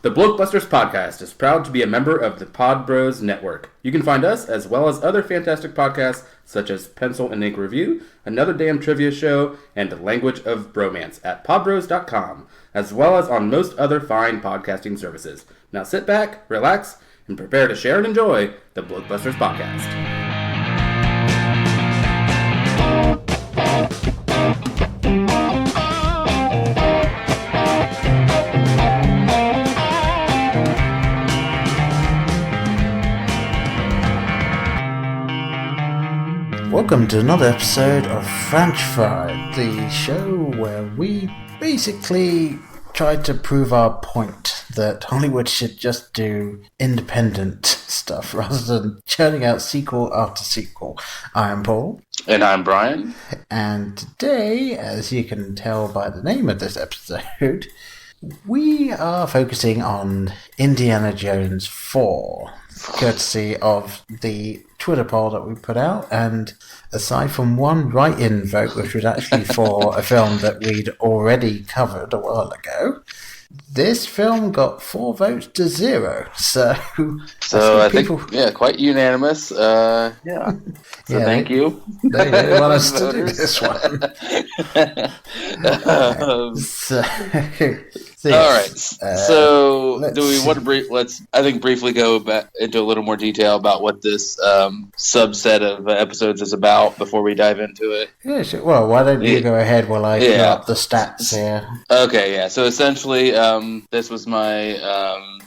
The Blokebusters podcast is proud to be a member of the Pod Bros Network. You can find us, as well as other fantastic podcasts, such as Pencil and Ink Review, Another Damn Trivia Show, and Language of Bromance at podbros.com, as well as on most other fine podcasting services. Now sit back, relax, and prepare to share and enjoy the Blokebusters podcast. Welcome to another episode of Franch-Fried, the show where we basically try to prove our point that Hollywood should just do independent stuff rather than churning out sequel after sequel. I am Paul. And I'm Brian. And today, as you can tell by the name of this episode, we are focusing on Indiana Jones 4, courtesy of the Twitter poll that we put out, and aside from one write-in vote, which was actually for a film that we'd already covered a while ago, this film got 4 votes to 0. So I think quite unanimous. So thank you. They really want us to do this one. All right. So do we want to let's briefly go back into a little more detail about what this subset of episodes is about before we dive into it? Yeah, sure. Well, why don't you go ahead while I fill up the stats here? Okay, yeah. So essentially, this was my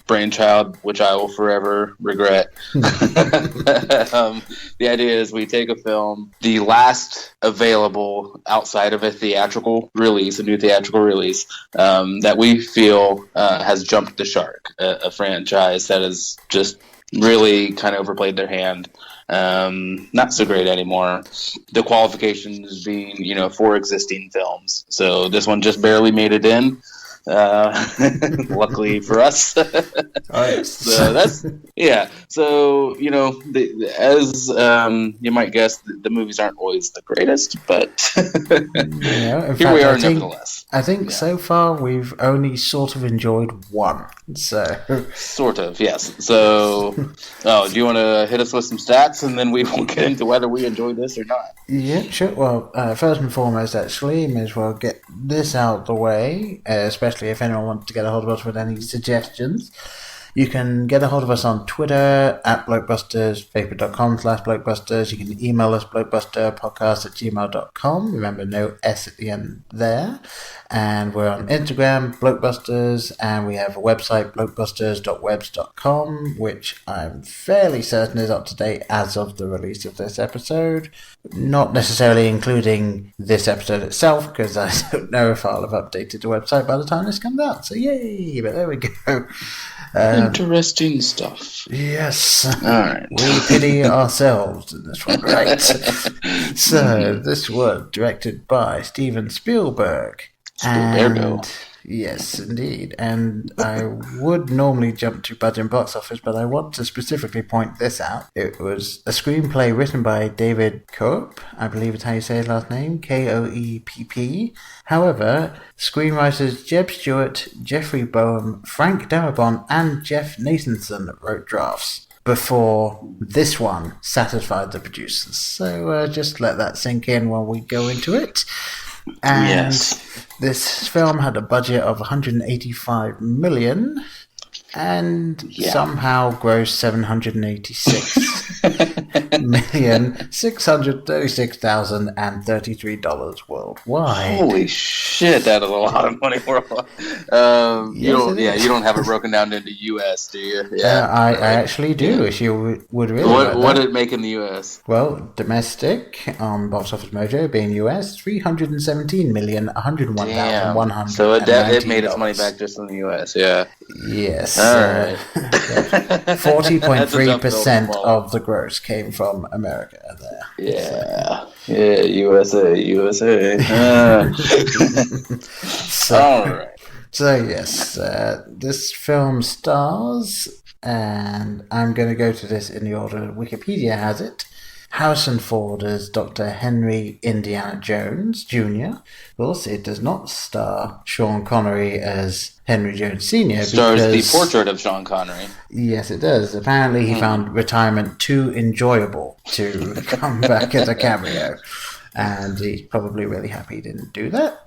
brainchild, which I will forever regret. The idea is we take a film, the last available outside of a theatrical release, a new theatrical release, that we feel has jumped the shark, a franchise that has just really kind of overplayed their hand. Not so great anymore. The qualifications being, 4 existing films. So this one just barely made it in. Luckily for us. So that's so as you might guess, the movies aren't always the greatest, but here we are nevertheless. I think so far we've only sort of enjoyed one. So sort of, yes. So do you want to hit us with some stats and then we will get into whether we enjoy this or not? Yeah, sure. Well, first and foremost, actually, may as well get this out of the way, especially if anyone wants to get a hold of us with any suggestions. You can get a hold of us on Twitter at Blokebusters, facebook.com/Blokebusters. You can email us blokebusterpodcast@gmail.com. Remember, no S at the end there. And we're on Instagram, Blokebusters, and we have a website, blokebusters.webs.com, which I'm fairly certain is up to date as of the release of this episode. Not necessarily including this episode itself, because I don't know if I'll have updated the website by the time this comes out. So yay, but there we go. Interesting stuff. Yes. All right. We pity ourselves in this one, right? So, this was directed by Steven Spielberg. And yes, indeed. And I would normally jump to budget and box office, but I want to specifically point this out. It was a screenplay written by David Koepp, I believe it's how you say his last name, Koepp. However, screenwriters Jeb Stewart, Jeffrey Boehm, Frank Darabont, and Jeff Nathanson wrote drafts before this one satisfied the producers. So just let that sink in while we go into it. And this film had a budget of $185 million and somehow grossed $766,636,033 worldwide. Holy shit, that is a lot of money worldwide. You don't have it broken down into US, do you? I actually do, if you would really what did it make in the US? Well, domestic on Box Office Mojo being US, $317,101,100. So it made its money back just in the US, yeah. Yes. All right. 40.3% of the gross came from America there. Yeah, USA. All right. So yes, this film stars, and I'm going to go to this in the order Wikipedia has it. Harrison Ford as Dr. Henry Indiana Jones Jr. Of course, it does not star Sean Connery as Henry Jones Sr. Stars the portrait of Sean Connery. Yes, it does. Apparently, he found retirement too enjoyable to come back as a cameo. And he's probably really happy he didn't do that.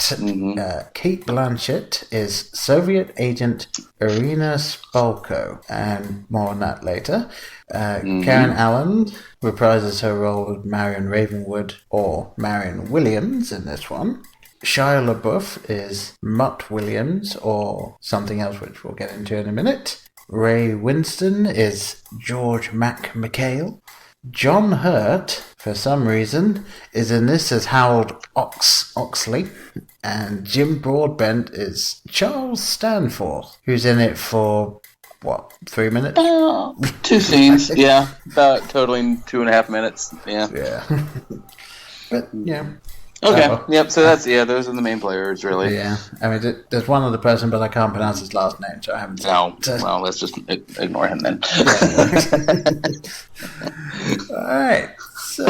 Kate Blanchett is Soviet agent Irina Spalko, and more on that later. Karen Allen reprises her role of Marion Ravenwood, or Marion Williams, in this one. Shia LaBeouf is Mutt Williams, or something else which we'll get into in a minute. Ray Winston is George McHale. John Hurt, for some reason, is in this as Harold Oxley, and Jim Broadbent is Charles Stanforth, who's in it for, 3 minutes? 2 scenes, yeah, about totaling 2.5 minutes, yeah. But, yeah. Okay, yep, so that's, those are the main players, really. Yeah, I mean, there's one other person, but I can't pronounce his last name, so I haven't seen it. Well, let's just ignore him then. Alright, so...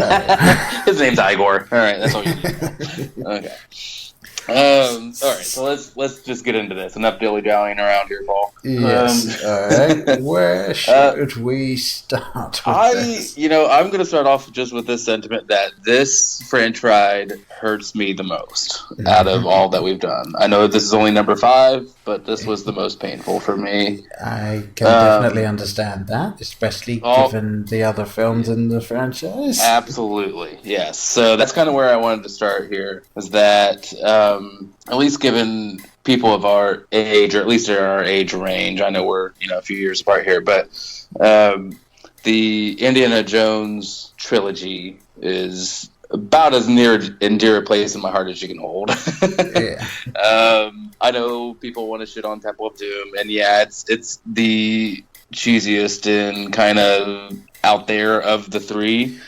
His name's Igor. Alright, that's all you need. Okay. Alright, so let's just get into this. Enough dilly-dallying around here, Paul. Yes, alright. Where should we start with this? I'm going to start off just with this sentiment that this Franch-Fried hurts me the most out of all that we've done. I know this is only number 5, but this was the most painful for me. I can definitely understand that, especially given the other films in the franchise. Absolutely, yes. So that's kind of where I wanted to start here, is that at least given people of our age, or at least in our age range, I know we're a few years apart here, but the Indiana Jones trilogy is about as near and dear a place in my heart as you can hold. Yeah. I know people want to shit on Temple of Doom, and it's the cheesiest and kind of out there of the 3.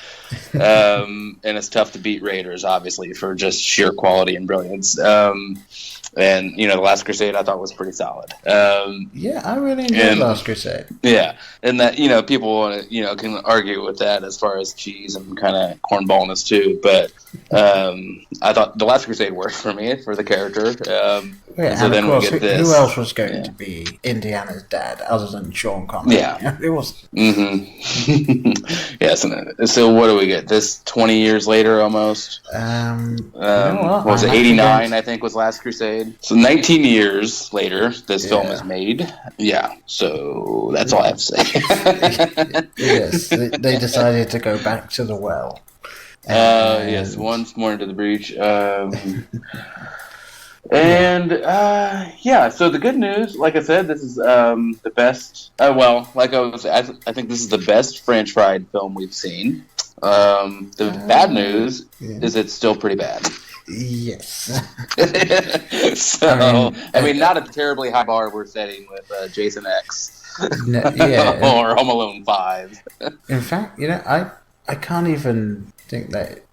And it's tough to beat Raiders, obviously, for just sheer quality and brilliance. And The Last Crusade I thought was pretty solid. Yeah, I really enjoyed Last Crusade. Yeah, and that people want to can argue with that as far as cheese and kind of cornballness too. But I thought The Last Crusade worked for me for the character. And then of course, who else was going to be Indiana's dad other than Sean Connery? Yeah, it was. Yes, so what do we get? This 20 years later, almost. What was it? 89, I think, was Last Crusade. So 19 years later, this film is made. Yeah, so that's all I have to say. Yes, they decided to go back to the well. Yes, once more into the breach. So the good news, like I said, this is the best. I think this is the best Franch-Fried film we've seen. The bad news is it's still pretty bad. Yes. So, I mean, not a terribly high bar we're setting with Jason X or Home Alone 5. In fact, I can't even think that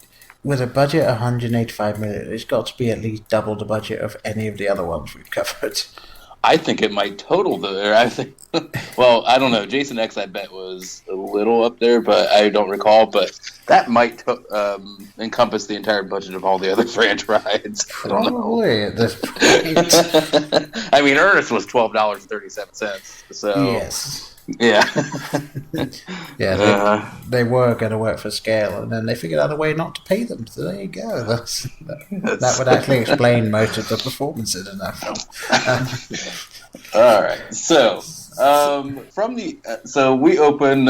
with a budget of $185 million, it's got to be at least double the budget of any of the other ones we've covered. I think it might total I think. Well, I don't know. Jason X, I bet, was a little up there, but I don't recall. But that might encompass the entire budget of all the other Franch-Frieds. Probably at this point. I mean, Ernest was $12.37. So yes. Yeah. They were going to work for scale, and then they figured out a way not to pay them. So there you go. That would actually explain most of the performances in that film. All right. So we open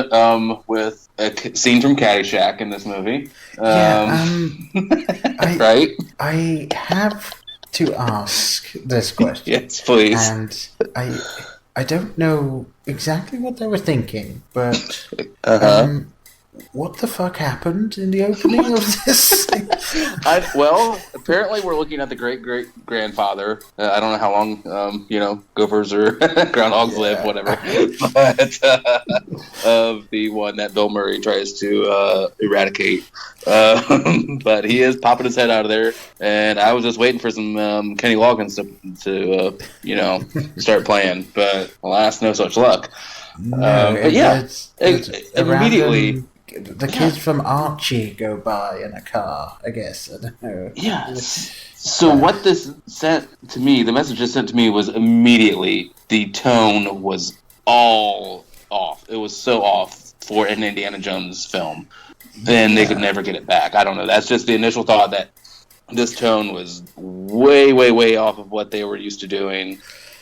with a scene from Caddyshack in this movie. Right? I have to ask this question. Yes, please. And I don't know exactly what they were thinking, but what the fuck happened in the opening of this? Apparently we're looking at the great-great-grandfather. I don't know how long, gophers or groundhogs live, whatever. But of the one that Bill Murray tries to eradicate. But he is popping his head out of there, and I was just waiting for some Kenny Loggins to start playing. But alas, no such luck. No, immediately. the kids from Archie go by in a car, I guess. I don't know. Yes. So what this sent to me, the message it sent to me was immediately the tone was all off. It was so off for an Indiana Jones film. And they could never get it back. I don't know. That's just the initial thought, that this tone was way, way, way off of what they were used to doing.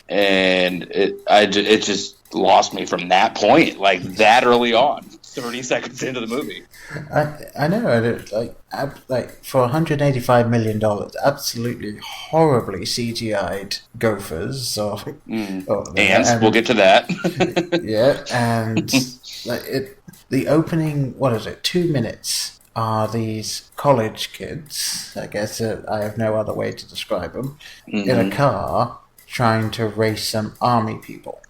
And it just lost me from that point, like that early on, 30 seconds into the movie. I know, like for $185 million, absolutely horribly CGI'd gophers, and we'll get to that. Yeah, and the opening, 2 minutes are these college kids, I guess I have no other way to describe them, in a car trying to race some army people.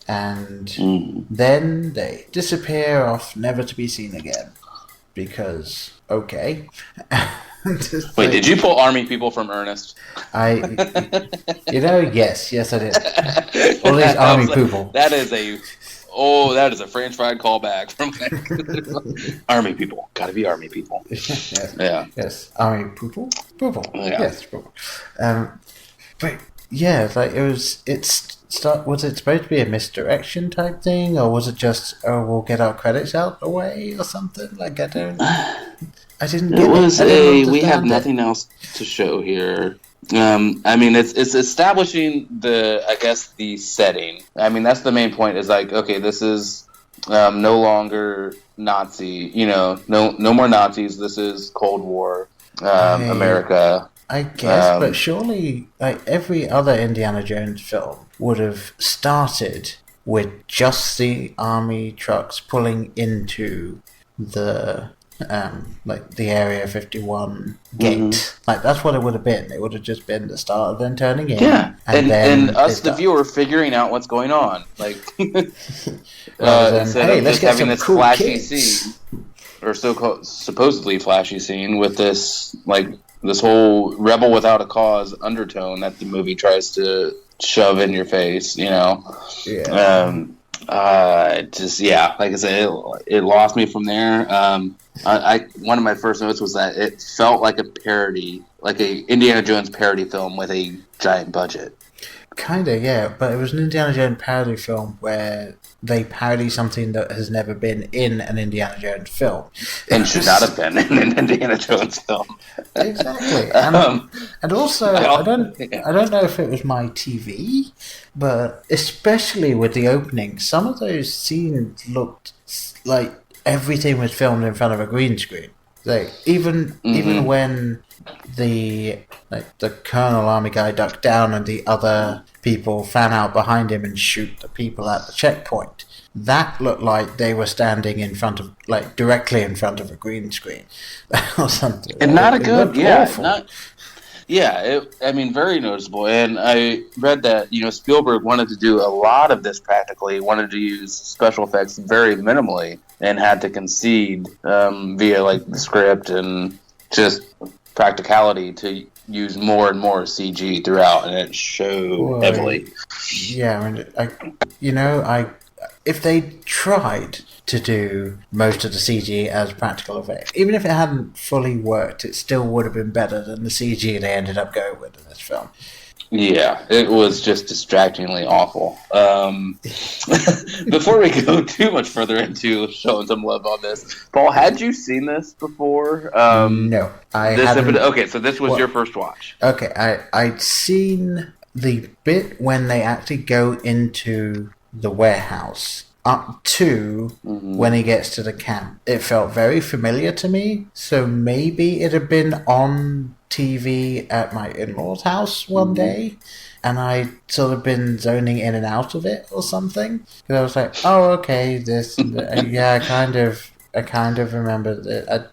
And then they disappear off, never to be seen again. Because, okay. Wait, did you pull army people from Ernest? Yes, I did. All these army people. That is a Franch-Fried callback from Army people. Gotta be army people. Yes. Yeah. Yes. Army people? People. Yeah. Yes, people. But yeah, like was it supposed to be a misdirection type thing, or was it just, we'll get our credits out the way or something? Like, I didn't get it. It was we have nothing else to show here. I mean, it's establishing the setting. I mean, that's the main point, is like, okay, this is no longer Nazi, no more Nazis. This is Cold War, America. I guess, but surely, like, every other Indiana Jones film would have started with just the army trucks pulling into the the Area 51 gate. Like, that's what it would have been. It would have just been the start of them turning in. Yeah, and us, the viewer, figuring out what's going on. Like, instead of just having this flashy scene, or supposedly flashy scene, with this, like, this whole rebel without a cause undertone that the movie tries to shove in your face, Yeah. Like I said, it lost me from there. One of my first notes was that it felt like a parody, like a Indiana Jones parody film with a giant budget. Kinda, yeah, but it was an Indiana Jones parody film where they parody something that has never been in an Indiana Jones film, and should not have been in an Indiana Jones film. Exactly, and also I don't know if it was my TV, but especially with the opening, some of those scenes looked like everything was filmed in front of a green screen. Like even when the Colonel Army guy ducked down and the other people fan out behind him and shoot the people at the checkpoint, that looked like they were standing in front of, like, directly in front of a green screen or something. And not a good, very noticeable. And I read that, Spielberg wanted to do a lot of this practically, wanted to use special effects very minimally, and had to concede via, like, the script and just practicality to use more and more CG throughout, and it showed heavily. Yeah, I mean, if they tried to do most of the CG as practical effects, even if it hadn't fully worked, it still would have been better than the CG they ended up going with in this film. Yeah, it was just distractingly awful. Before we go too much further into showing some love on this, Paul, had you seen this before? No, I hadn't. Okay, so this was your first watch. Okay, I'd seen the bit when they actually go into the warehouse up to when he gets to the camp. It felt very familiar to me, so maybe it had been on TV at my in-laws' house one day, and I sort of been zoning in and out of it or something. Because I was like, oh, okay, this, yeah, I kind of remember it. The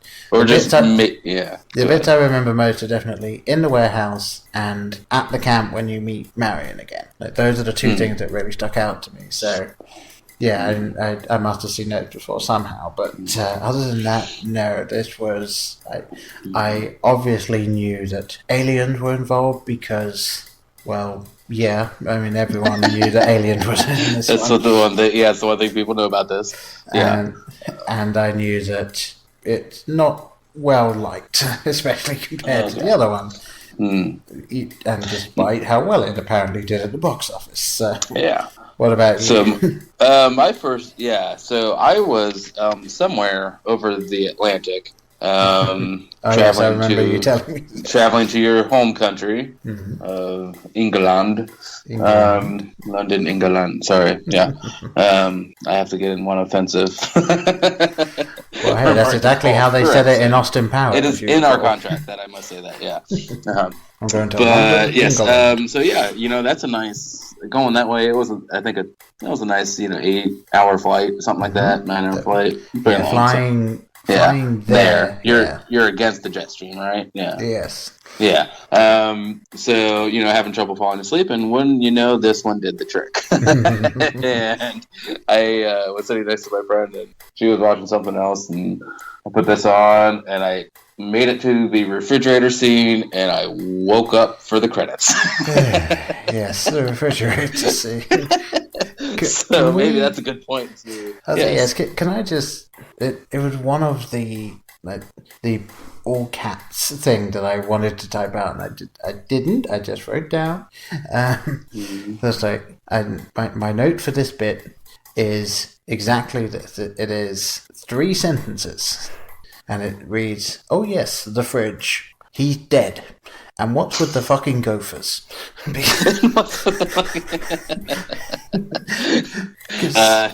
bits I remember most are definitely in the warehouse and at the camp when you meet Marion again. Like, those are the two things that really stuck out to me. So, yeah, I must have seen those before somehow. But other than that, no, this was... I obviously knew that aliens were involved because, well, Yeah, I mean, everyone knew that aliens were in this That's one. it's the one thing people know about this. Yeah. And I knew that it's not well liked, especially compared to the other one. And despite how well it apparently did at the box office. So, yeah. What about you? So I was somewhere over the Atlantic. Yes, I remember you telling me. Traveling to your home country of England. London, England. Sorry, yeah. I have to get in one offensive. Well, hey, that's exactly how they said it in Austin Powers. It is in our contract that I must say that. Yeah. I'm going to London, yes. England. So yeah, that's a nice going that way. It was, I think, it was a nice, 8-hour flight, something like that, 9-hour flight. Yeah, flying there. You're against the jet stream, right? Yeah. Yes. Yeah. So, having trouble falling asleep, and when this one did the trick. And I was sitting next to my friend, and she was watching something else, and I put this on, and I made it to the refrigerator scene, and I woke up for the credits. Yes, the refrigerator scene. So maybe that's a good point. Yes. Can I just? It was one of the all caps thing that I wanted to type out, and I didn't. I just wrote down. That's my note for this bit is exactly this. It is 3 sentences, and it reads, "Oh yes, the fridge. He's dead. And what's with the fucking gophers?"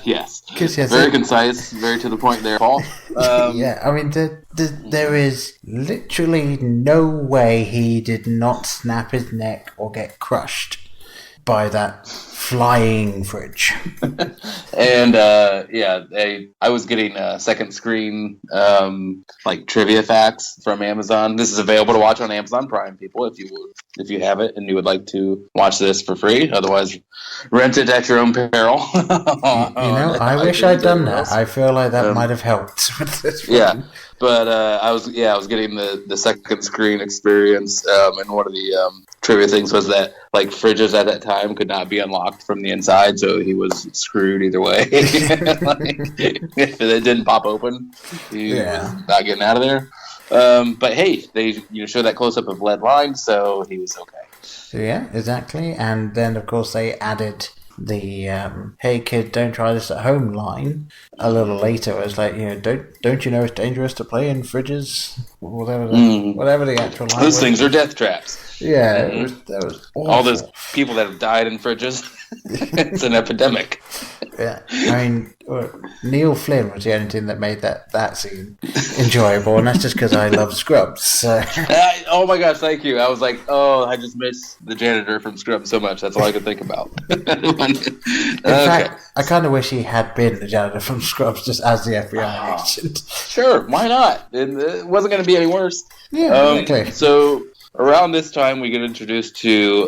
Yes. Very concise, very to the point there, Paul. Yeah, I mean, there is literally no way he did not snap his neck or get crushed by that flying fridge. And I was getting second screen trivia facts from Amazon. This is available to watch on Amazon Prime, people, if you have it and you would like to watch this for free. Otherwise, rent it at your own peril. I wish I'd done that. I feel like that might have helped with this one. Yeah. But I was getting the second screen experience, and one of the trivia things was that fridges at that time could not be unlocked from the inside, so he was screwed either way. If it didn't pop open, he was not getting out of there. But hey, they show that close up of lead lines, so he was okay. Yeah, exactly. And then of course they added the "Hey kid, don't try this at home" line a little later. It was like, don't you know it's dangerous to play in fridges? Whatever the actual line Those was. things are death traps. Yeah, that was awful. All those people that have died in fridges. It's an epidemic. Yeah, I mean, Neil Flynn was the only thing that made that scene enjoyable, and that's just because I love Scrubs. So. Oh my gosh, thank you. I was like, I just miss the janitor from Scrubs so much. That's all I could think about. In fact, I kind of wish he had been the janitor from Scrubs just as the FBI agent. Sure, why not? It wasn't going to be any worse. Yeah, exactly. So around this time, we get introduced to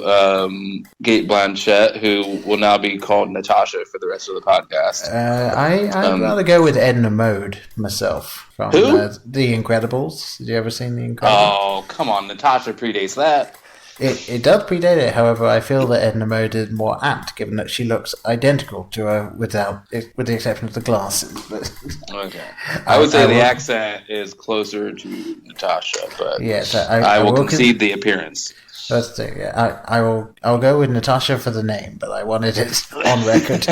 Kate Blanchett, who will now be called Natasha for the rest of the podcast. I'd rather go with Edna Mode myself. From Who? The Incredibles. Did you ever see The Incredibles? Oh, come on. Natasha predates that. It does predate it, however, I feel that Edna Mode is more apt, given that she looks identical to her with the exception of the glasses. But okay. I would say the accent is closer to Natasha, but yes, I will concede the appearance. That's it. Yeah, I'll go with Natasha for the name, but I wanted it on record.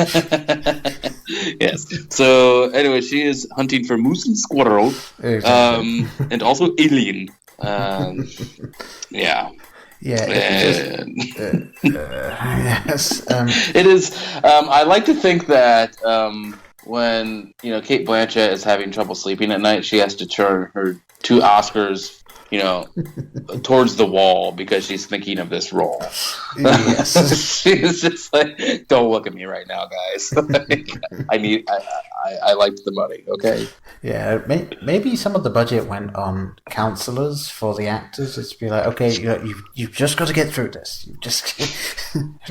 Yes. So anyway, she is hunting for moose and squirrel, Exactly. and also alien. Yeah. Yeah, yes. It is. I like to think that when Kate Blanchett is having trouble sleeping at night, she has to turn her 2 Oscars, towards the wall because she's thinking of this role. Yes. She's just like, don't look at me right now, guys. I liked the money. Okay. Yeah, maybe some of the budget went on counselors for the actors. It's to be like, okay, you've just got to get through this. You just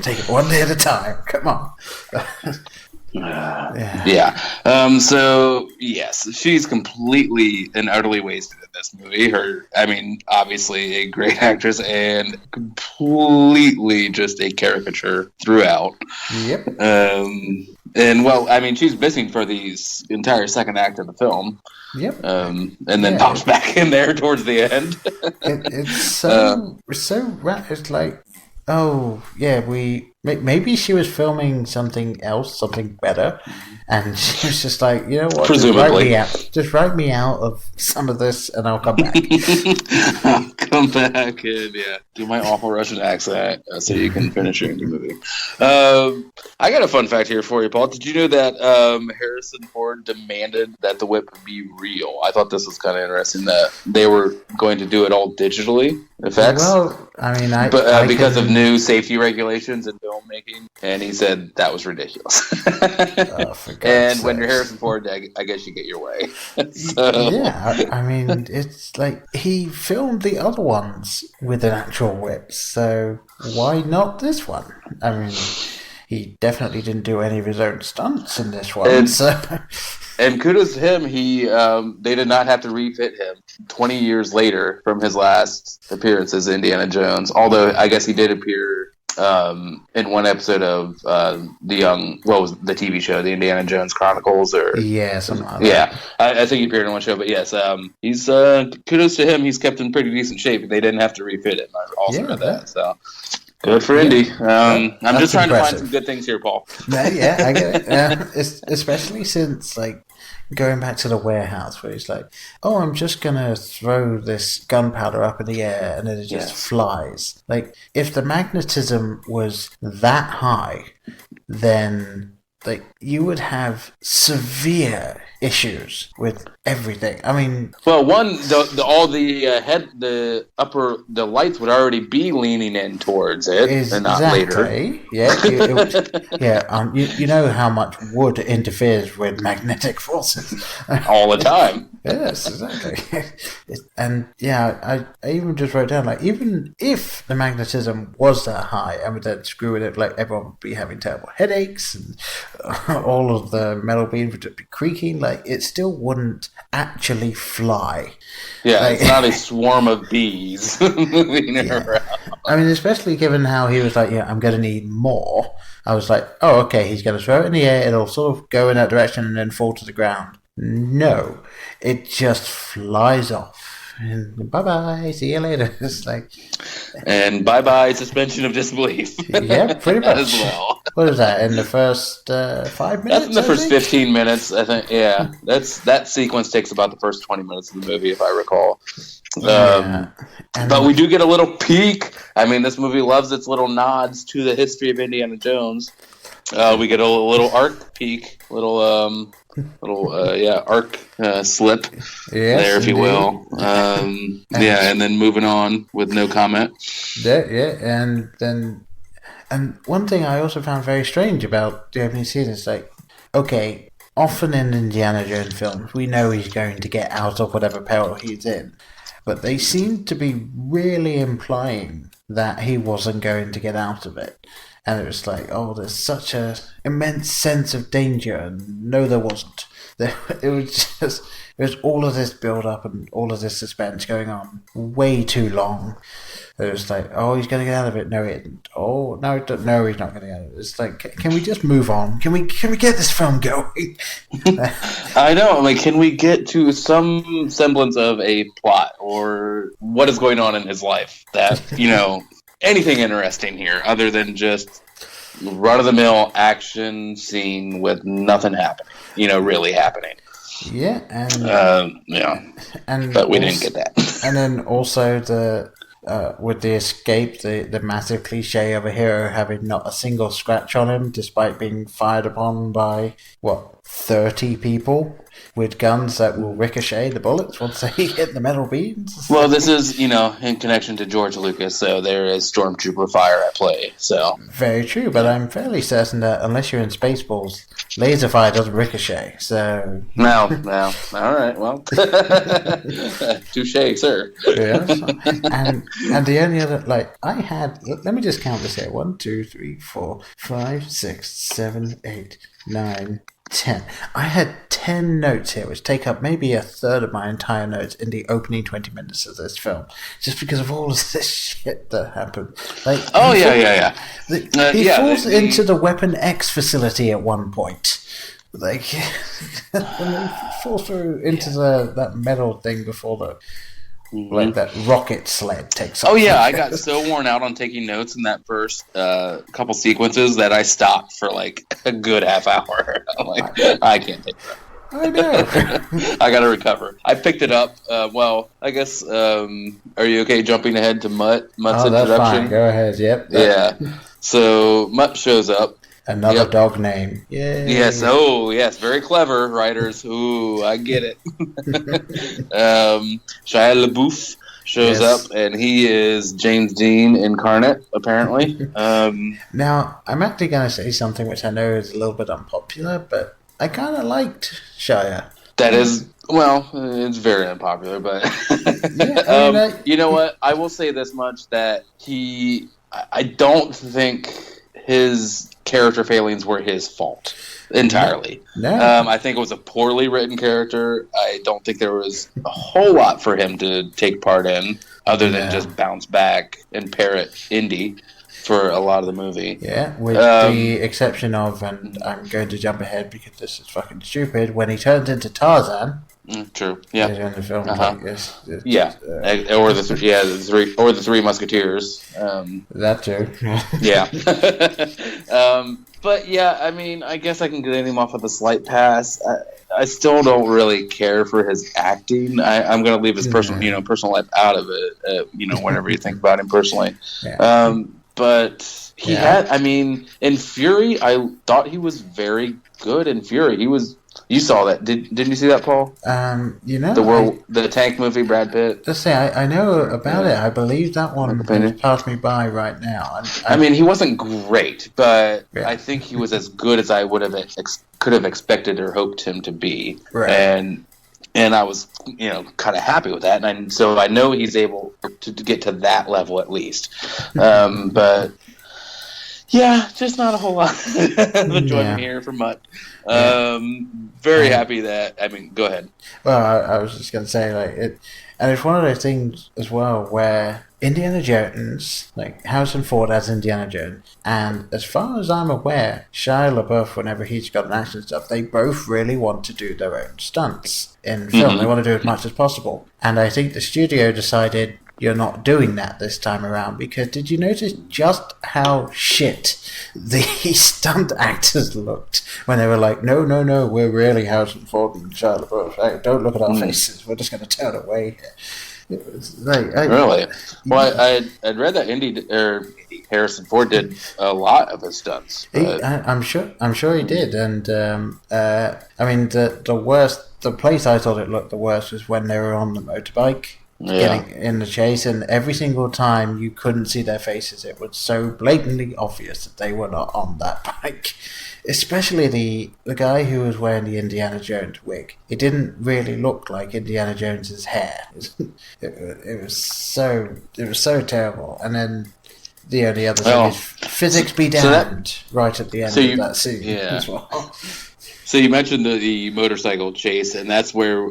take it one day at a time. Come on. Yeah. So yes, she's completely and utterly wasted in this movie. Obviously a great actress and completely just a caricature throughout. Yep. She's missing for the entire second act of the film. Yep. And then pops back in there towards the end. It's like, oh yeah, maybe she was filming something else, something better, and she was just like, you know what, presumably, just write me out of some of this, and I'll come back. I'll come back and do my awful Russian accent so you can finish your movie. I got a fun fact here for you, Paul. Did you know that Harrison Ford demanded that the whip be real? I thought this was kind of interesting that they were going to do it all digitally effects. Well, because of new safety regulations in filmmaking, and he said that was ridiculous. And when you're Harrison Ford, I guess you get your way. It's like he filmed the other ones with an actual whip, so why not this one? He definitely didn't do any of his own stunts in this one. And kudos to him, they did not have to refit him 20 years later from his last appearance as Indiana Jones, although I guess he did appear in one episode of the TV show, the Indiana Jones Chronicles, something like that. I think he appeared in one show, but yes, he's kudos to him. He's kept in pretty decent shape. They didn't have to refit him. I also read that. So good for Indy. I'm just trying to find some good things here, Paul. I get it. Especially since going back to the warehouse where he's like, oh, I'm just going to throw this gunpowder up in the air and then it just flies. Like, if the magnetism was that high, then you would have severe issues with everything. Well, the lights would already be leaning in towards it, and not later. You know how much wood interferes with magnetic forces all the time. Yes, exactly. And I even just wrote down, even if the magnetism was that high, and would then screw with it, everyone would be having terrible headaches, and all of the metal beams would be creaking. It still wouldn't actually fly. Yeah, it's not a swarm of bees moving around. Especially given how he was I'm going to need more. I was like, oh, okay, he's going to throw it in the air, it'll sort of go in that direction and then fall to the ground. No, it just flies off. And bye-bye, see you later. It's and bye-bye suspension of disbelief. Yeah, pretty much. As well. What is that, in the first 5 minutes? That's in the first 15 minutes, I think. Yeah, that sequence takes about the first 20 minutes of the movie, if I recall. But we do get a little peek. This movie loves its little nods to the history of Indiana Jones. We get a little arc peek, arc slip there, if you will. And then moving on with no comment. And one thing I also found very strange about the opening scene is okay, often in Indiana Jones films, we know he's going to get out of whatever peril he's in, but they seem to be really implying that he wasn't going to get out of it. And it was there's such a immense sense of danger, and no, there wasn't. It was all of this build up and all of this suspense going on way too long. It was oh, he's going to get out of it. No, he isn't. Oh, no, he's not going to get out of it. It's can we just move on? Can we get this film going? I know. Can we get to some semblance of a plot or what is going on in his life that, anything interesting here other than just run-of-the-mill action scene with nothing happening, really happening. Yeah, but we didn't get that. And then also with the escape, the massive cliche of a hero having not a single scratch on him, despite being fired upon by 30 people with guns that will ricochet the bullets once they hit the metal beams. Well, this is, in connection to George Lucas, so there is stormtrooper fire at play. So very true, but I'm fairly certain that unless you're in Spaceballs, laser fire doesn't ricochet. So no, all right, well, touche, sir. Yes. And the only other, I had, let me just count this here: 1, 2, 3, 4, 5, 6, 7, 8, 9, 10. I had 10 notes here, which take up maybe a third of my entire notes in the opening 20 minutes of this film, just because of all of this shit that happened. He falls into the Weapon X facility at one point. And he falls through into that metal thing before that rocket sled takes off. Oh yeah, I got so worn out on taking notes in that first couple sequences that I stopped for a good half hour. I'm like, I can't take that. I know. I gotta recover. I picked it up. I guess. Are you okay jumping ahead to Mutt's introduction? That's fine. Go ahead. Yep. Yeah. So Mutt shows up. Another dog name. Yay. Yes. Oh, yes. Very clever writers. Ooh, I get it. Shia LaBeouf shows up, and he is James Dean incarnate, apparently. Now, I'm actually going to say something which I know is a little bit unpopular, but I kind of liked Shia. That is, it's very unpopular, but you know what? I will say this much, that I don't think his character failings were his fault entirely. No. I think it was a poorly written character. I don't think there was a whole lot for him to take part in other than just bounce back and parrot Indy for a lot of the movie. Yeah, with the exception of, and I'm going to jump ahead because this is fucking stupid, when he turns into Tarzan. True. Yeah. In the film, or the Three Musketeers. That too. Yeah. But yeah, I mean, I guess I can get him off with a slight pass. I still don't really care for his acting. I'm going to leave his personal life out of it. Whenever you think about him personally. Yeah. But he had. I mean, in Fury, I thought he was very good in Fury. He was. You saw that? Didn't you see that, Paul? The tank movie, Brad Pitt. Let's say I know about it. I believe that one has passed me by right now. I mean, he wasn't great, but I think he was as good as I could have expected or hoped him to be. Right. And I was, kind of happy with that, and so I know he's able to get to that level at least. But. Yeah, just not a whole lot of enjoyment here for Mutt. Very happy that. I mean, go ahead. Well, I was just going to say, and it's one of those things as well where Indiana Jones, Harrison Ford as Indiana Jones, and as far as I'm aware, Shia LaBeouf, whenever he's got an action stuff, they both really want to do their own stunts in film. Mm-hmm. They want to do as much as possible. And I think the studio decided, you're not doing that this time around, because did you notice just how shit the stunt actors looked when they were like, no, we're really Harrison Ford and Shia LaBeouf. Hey, don't look at our faces. We're just going to turn away. It was really? Well, I'd read that Harrison Ford did a lot of his stunts. I'm sure he did, and I mean the place I thought it looked the worst was when they were on the motorbike. Getting in the chase, and every single time you couldn't see their faces. It was so blatantly obvious that they were not on that bike. Especially the guy who was wearing the Indiana Jones wig. It didn't really look like Indiana Jones's hair. It was so terrible. And then the only other thing is physics be damned right at the end of that scene as well. So you mentioned the motorcycle chase, and that's where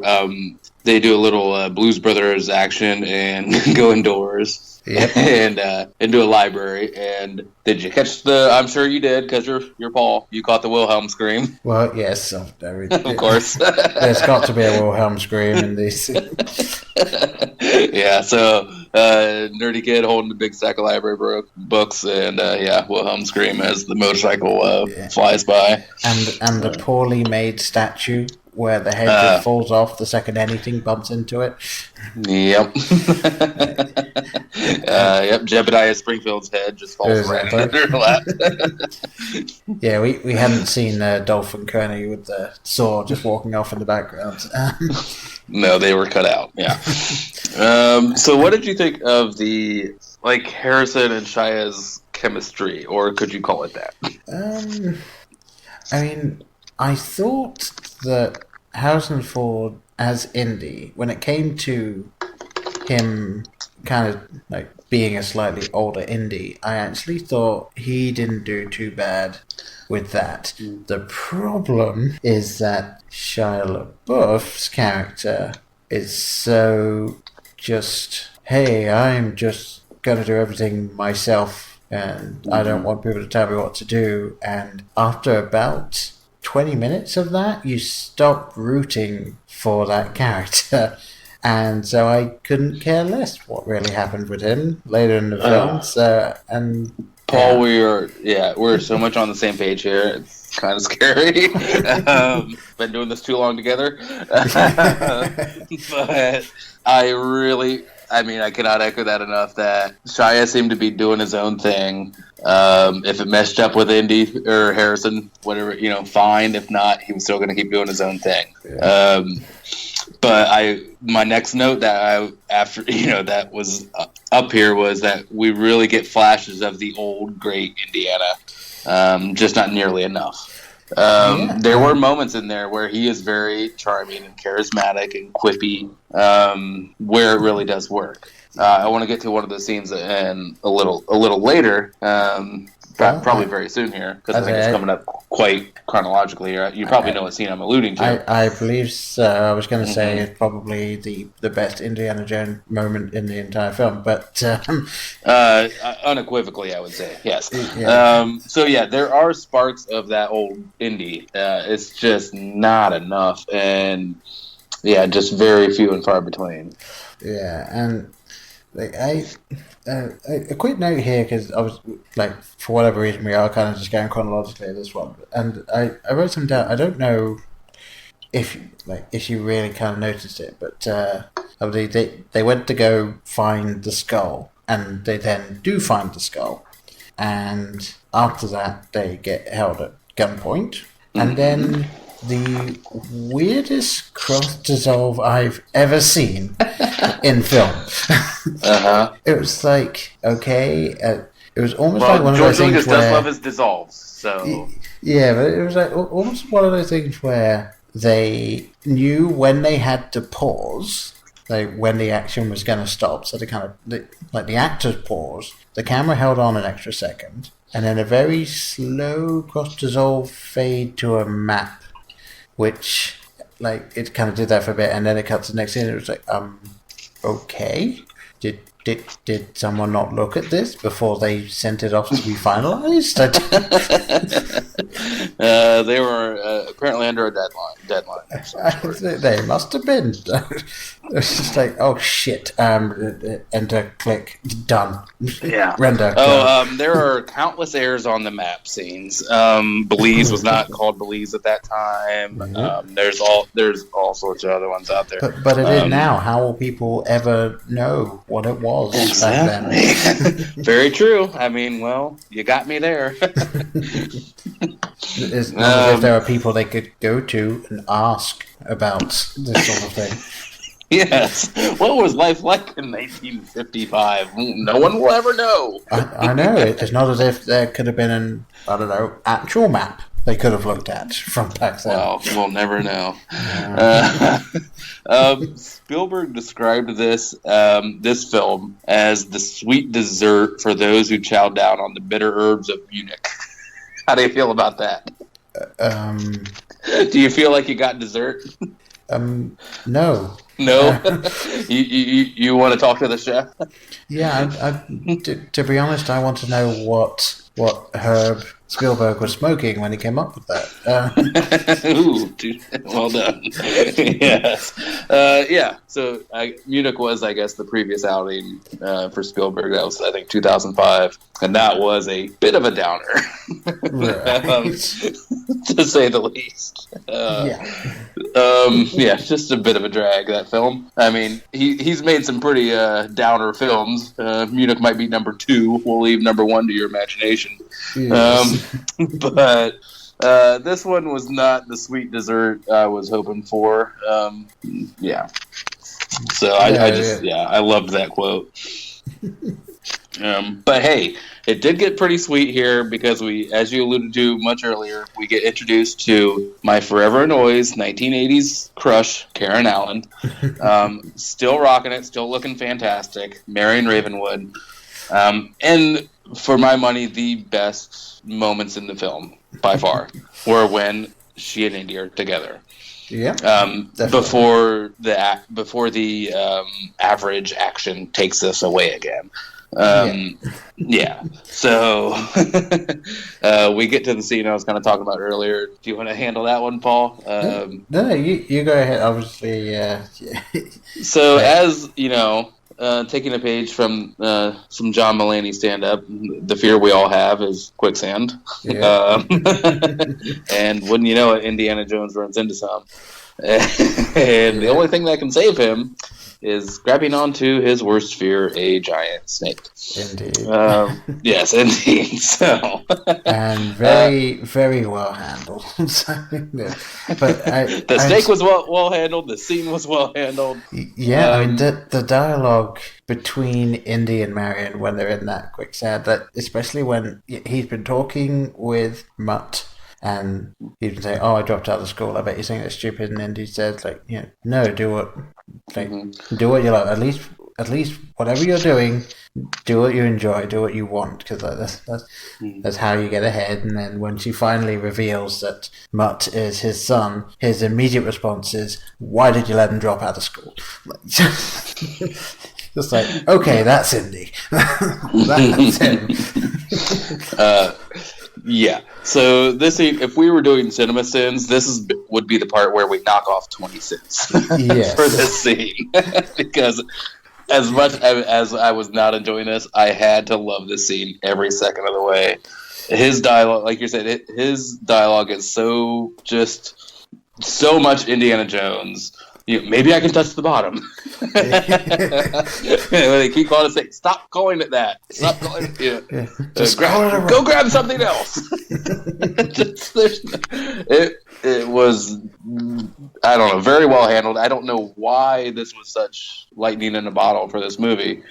they do a little Blues Brothers action and go indoors. Yep. and do a library. And did you catch I'm sure you did, because you're Paul. You caught the Wilhelm scream. Well, yes, of course. There's got to be a Wilhelm scream in this. Yeah. So nerdy kid holding a big stack of library books, and Wilhelm scream as the motorcycle flies by. And the poorly made statue where the head just falls off the second anything bumps into it. Yep. Yep. Jebediah Springfield's head just falls right into her lap. Yeah, we hadn't seen Dolphin Kearney with the saw just walking off in the background. No, they were cut out. Yeah. So, what did you think of the Harrison and Shia's chemistry, or could you call it that? I mean, I thought that Harrison Ford as Indy, when it came to him kind of being a slightly older Indy, I actually thought he didn't do too bad with that. The problem is that Shia LaBeouf's character is so just, hey, I'm just going to do everything myself and I don't want people to tell me what to do. And after about 20 minutes of that, you stop rooting for that character. And so I couldn't care less what really happened with him later in the film. Paul, we're so much on the same page here. It's kind of scary. Been doing this too long together. But I cannot echo that enough that Shia seemed to be doing his own thing. If it meshed up with Indy or Harrison, whatever, fine. If not, he was still going to keep doing his own thing. Yeah. But my next note that was up here was that we really get flashes of the old great Indiana, just not nearly enough. There were moments in there where he is very charming and charismatic and quippy, where it really does work. I want to get to one of the scenes in a little later, probably very soon here, because I think it's coming up quite chronologically here. You probably know what scene I'm alluding to. I believe so. I was going to say it's probably the best Indiana Jones moment in the entire film, but unequivocally, I would say yes. Yeah. There are sparks of that old Indy. It's just not enough, and just very few and far between. Yeah, and a quick note here, because I was for whatever reason we are kind of just going chronologically at this one, and I wrote some down. I don't know if you really kind of noticed it, but I believe they went to go find the skull, and they then do find the skull, and after that they get held at gunpoint, and then the weirdest cross dissolve I've ever seen in film. It was okay. It was almost like one of those things where... does love his dissolves, so... Yeah, but it was almost one of those things where they knew when they had to pause, when the action was going to stop, so they kind of... the actors paused, the camera held on an extra second, and then a very slow cross-dissolve fade to a map, which, it kind of did that for a bit, and then it cuts to the next scene, and it was okay. Did someone not look at this before they sent it off to be finalized? They were apparently under a deadline. They must have been. It's just oh shit! Enter, click, done. Yeah. Render. There are countless errors on the map scenes. Belize was not called Belize at that time. Mm-hmm. There's all sorts of other ones out there. But it is now. How will people ever know what it was back then? Very true. I mean, well, you got me there. As long as if there are people they could go to and ask about this sort of thing. Yes. What was life like in 1955? No one will ever know. I know. It's not as if there could have been actual map they could have looked at from back then. Well, we'll never know. Spielberg described this film as the sweet dessert for those who chow down on the bitter herbs of Munich. How do you feel about that? Do you feel like you got dessert? No. No? You want to talk to the chef? Yeah, to be honest, I want to know what herb Spielberg was smoking when he came up with that. Ooh, well done. Yes. Yeah, so Munich was, I guess, the previous outing for Spielberg. That was, I think, 2005. And that was a bit of a downer, Right. to say the least. Yeah. Yeah, just a bit of a drag, that film. I mean, he's made some pretty downer films. Munich might be number 2. We'll leave number 1 to your imagination. Yes. But this one was not the sweet dessert I was hoping for. Yeah. So I loved that quote. But hey, it did get pretty sweet here because we, as you alluded to much earlier, we get introduced to my forever annoys 1980s crush, Karen Allen. Still rocking it, still looking fantastic. Marion Ravenwood. And for my money, the best moments in the film, by far, were when she and Indy are together. Yeah. Before the average action takes us away again. Yeah. So we get to the scene I was kind of talking about earlier. Do you want to handle that one, Paul? No, you go ahead. Obviously, yeah. So as you know, taking a page from some John Mulaney stand-up, the fear we all have is quicksand. Yeah. And wouldn't you know it, Indiana Jones runs into some. And the only thing that can save him is grabbing onto his worst fear, a giant snake. Indeed. Yes, indeed. So, and very well handled. The snake was well handled. The scene was well handled. Yeah, I mean the dialogue between Indy and Marion when they're in that quicksand, that especially when he's been talking with Mutt. And he'd say, "Oh, I dropped out of school. I bet you think that's stupid." And Indy says, "Like, no, do what you like. At least whatever you're doing, do what you enjoy, do what you want, because that's how you get ahead." And then when she finally reveals that Mutt is his son, his immediate response is, "Why did you let him drop out of school?" Just like, okay, that's Indy. That's him. Yeah. So this, if we were doing cinema sins, would be the part where we knock off 20 cents Yes. for this scene. Because as much as I was not enjoying this, I had to love this scene every second of the way. His dialogue, like you said, his dialogue is so much Indiana Jones. Maybe I can touch the bottom. They keep calling it, stop calling it that. Stop calling it. Yeah. Just go grab something else. It was, I don't know, very well handled. I don't know why this was such lightning in a bottle for this movie,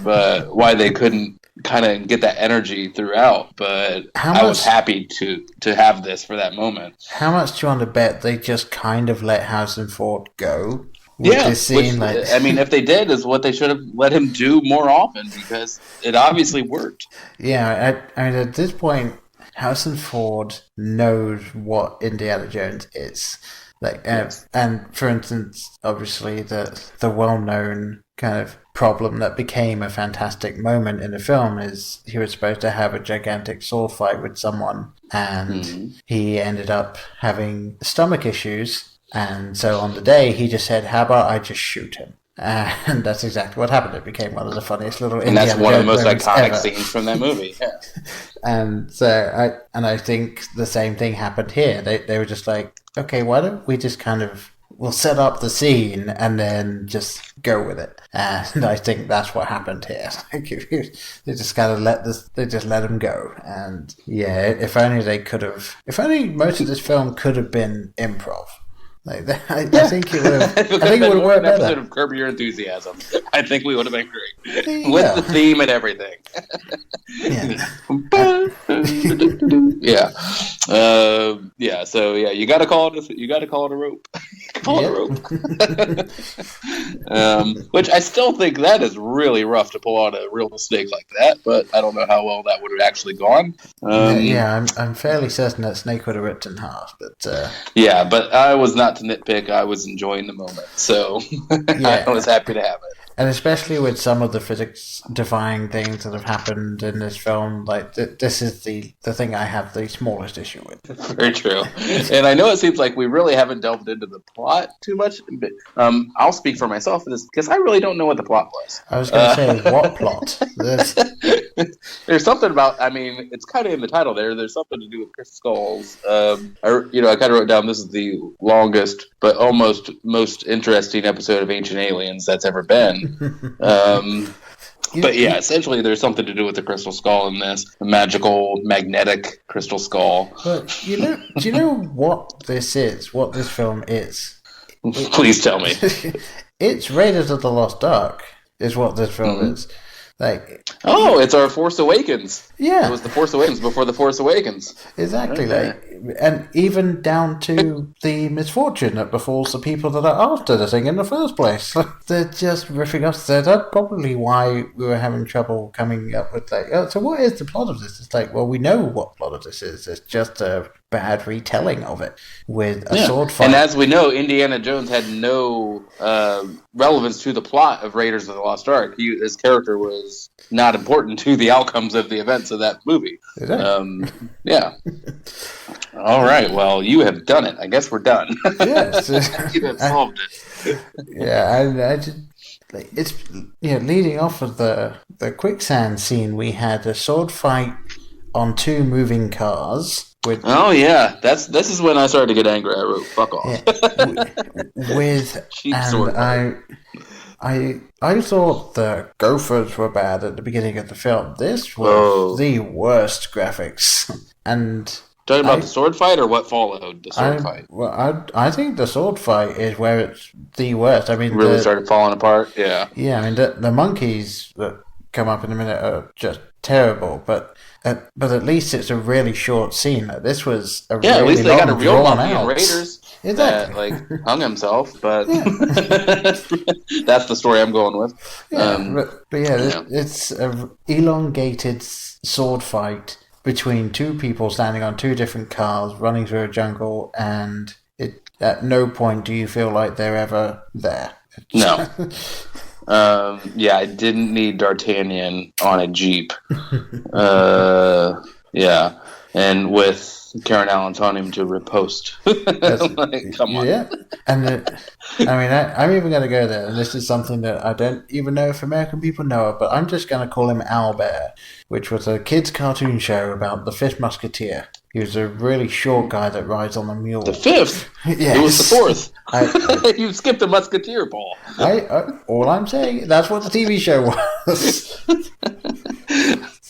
but why they couldn't kind of get that energy throughout. But I was happy to have this for that moment. How much do you want to bet they just kind of let Harrison Ford go? This scene, I mean, if they did, is what they should have let him do more often, because it obviously worked. Yeah, I mean, at this point, Harrison Ford knows what Indiana Jones is. And for instance, obviously the well-known kind of problem that became a fantastic moment in the film is he was supposed to have a gigantic sword fight with someone, and he ended up having stomach issues. And so on the day, he just said, "How about I just shoot him?" And that's exactly what happened. It became one of the funniest little Indiana Jones And that's one of the most iconic ever. scenes from that movie. Yeah. And so I think the same thing happened here. They were just like, okay, why don't we just we'll set up the scene and then just go with it. And I think that's what happened here. They just kind of let him go. And yeah, if only most of this film could have been improv. I think it would have. I think it would have worked better. Episode of Curb Your Enthusiasm. I think we would have been great with the theme and everything. Yeah. So yeah, you got to call it a rope. Which I still think that is really rough to pull on a real snake like that. But I don't know how well that would have actually gone. I'm fairly certain that snake would have ripped in half. But yeah, but I was not to nitpick. I was enjoying the moment, so I was happy to have it. And especially with some of the physics-defying things that have happened in this film, like this is the thing I have the smallest issue with. Very true. And I know it seems like we really haven't delved into the plot too much, but I'll speak for myself for this because I really don't know what the plot was. I was going to say, what plot? There's something about, I mean, it's kind of in the title there. There's something to do with crystal skulls. I kind of wrote down this is the longest but almost most interesting episode of Ancient Aliens that's ever been. But yeah, essentially there's something to do with the crystal skull in this. A magical, magnetic crystal skull. But do you know what this is? What this film is? Please tell me. It's Raiders of the Lost Ark is what this film is. Like, it's our Force Awakens. Yeah. It was the Force Awakens before the Force Awakens. Exactly. Okay. And even down to the misfortune that befalls the people that are after the thing in the first place. They're just riffing off. So that's probably why we were having trouble coming up with so what is the plot of this? It's like, well, we know what plot of this is. It's just a bad retelling of it with a sword fight. And as we know, Indiana Jones had no relevance to the plot of Raiders of the Lost Ark. His character was not important to the outcomes of the events of that movie. Exactly. Yeah. All right. Well, you have done it. I guess we're done. Yes. You have solved it. Yeah, I just... It's leading off of the quicksand scene. We had a sword fight on two moving cars. Oh yeah, this is when I started to get angry. I wrote "fuck off." Yeah, cheap sword fight. I thought the gophers were bad at the beginning of the film. This was the worst graphics. And talking about the sword fight or what followed the sword fight? Well, I think the sword fight is where it's the worst. I mean, really started falling apart. Yeah. Yeah, I mean the monkeys that come up in a minute are just terrible, but at least it's a really short scene. This was a really at least they long, got a real monkey in out. Raiders. Exactly. That hung himself, but that's the story I'm going with. Yeah, it's an elongated sword fight between two people standing on two different cars, running through a jungle, and at no point do you feel like they're ever there. No. I didn't need D'Artagnan on a Jeep. And with Karen Allen telling him to riposte. Come on. Yeah, and I'm even going to go there, and this is something that I don't even know if American people know it, but I'm just going to call him Albert, which was a kids' cartoon show about the Fifth Musketeer. He was a really short guy that rides on a mule. The fifth? Yes. It was the fourth. You skipped a musketeer, Paul. All I'm saying, that's what the TV show was.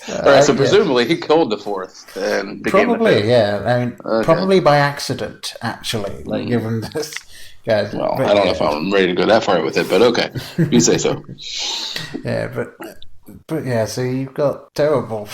All right, so presumably he killed the fourth and became probably, the fifth. yeah. I mean, probably by accident, actually. Like, given this guy. Well, I don't know if I'm ready to go that far with it, but okay, you say so. Yeah, but yeah, so you've got terrible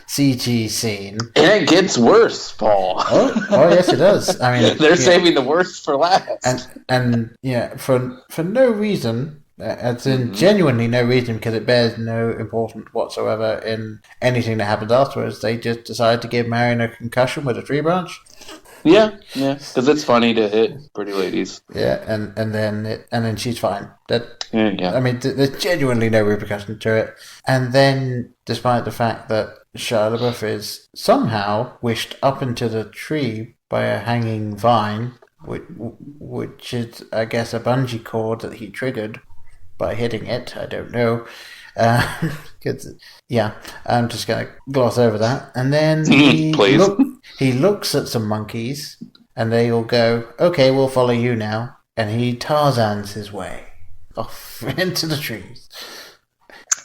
CG scene. And it gets worse, Paul. Oh yes, it does. I mean, they're saving the worst for last. And for no reason. As in genuinely no reason, because it bears no importance whatsoever in anything that happens afterwards. They just decide to give Marion a concussion with a tree branch. Yeah, because it's funny to hit pretty ladies. Yeah, and then she's fine. Yeah. I mean, there's genuinely no repercussion to it. And then, despite the fact that Shia LaBeouf is somehow wished up into the tree by a hanging vine, which is, I guess, a bungee cord that he triggered by hitting it. I don't know. I'm just going to gloss over that. And then he looks at some monkeys, and they all go, okay, we'll follow you now. And he Tarzans his way off into the trees.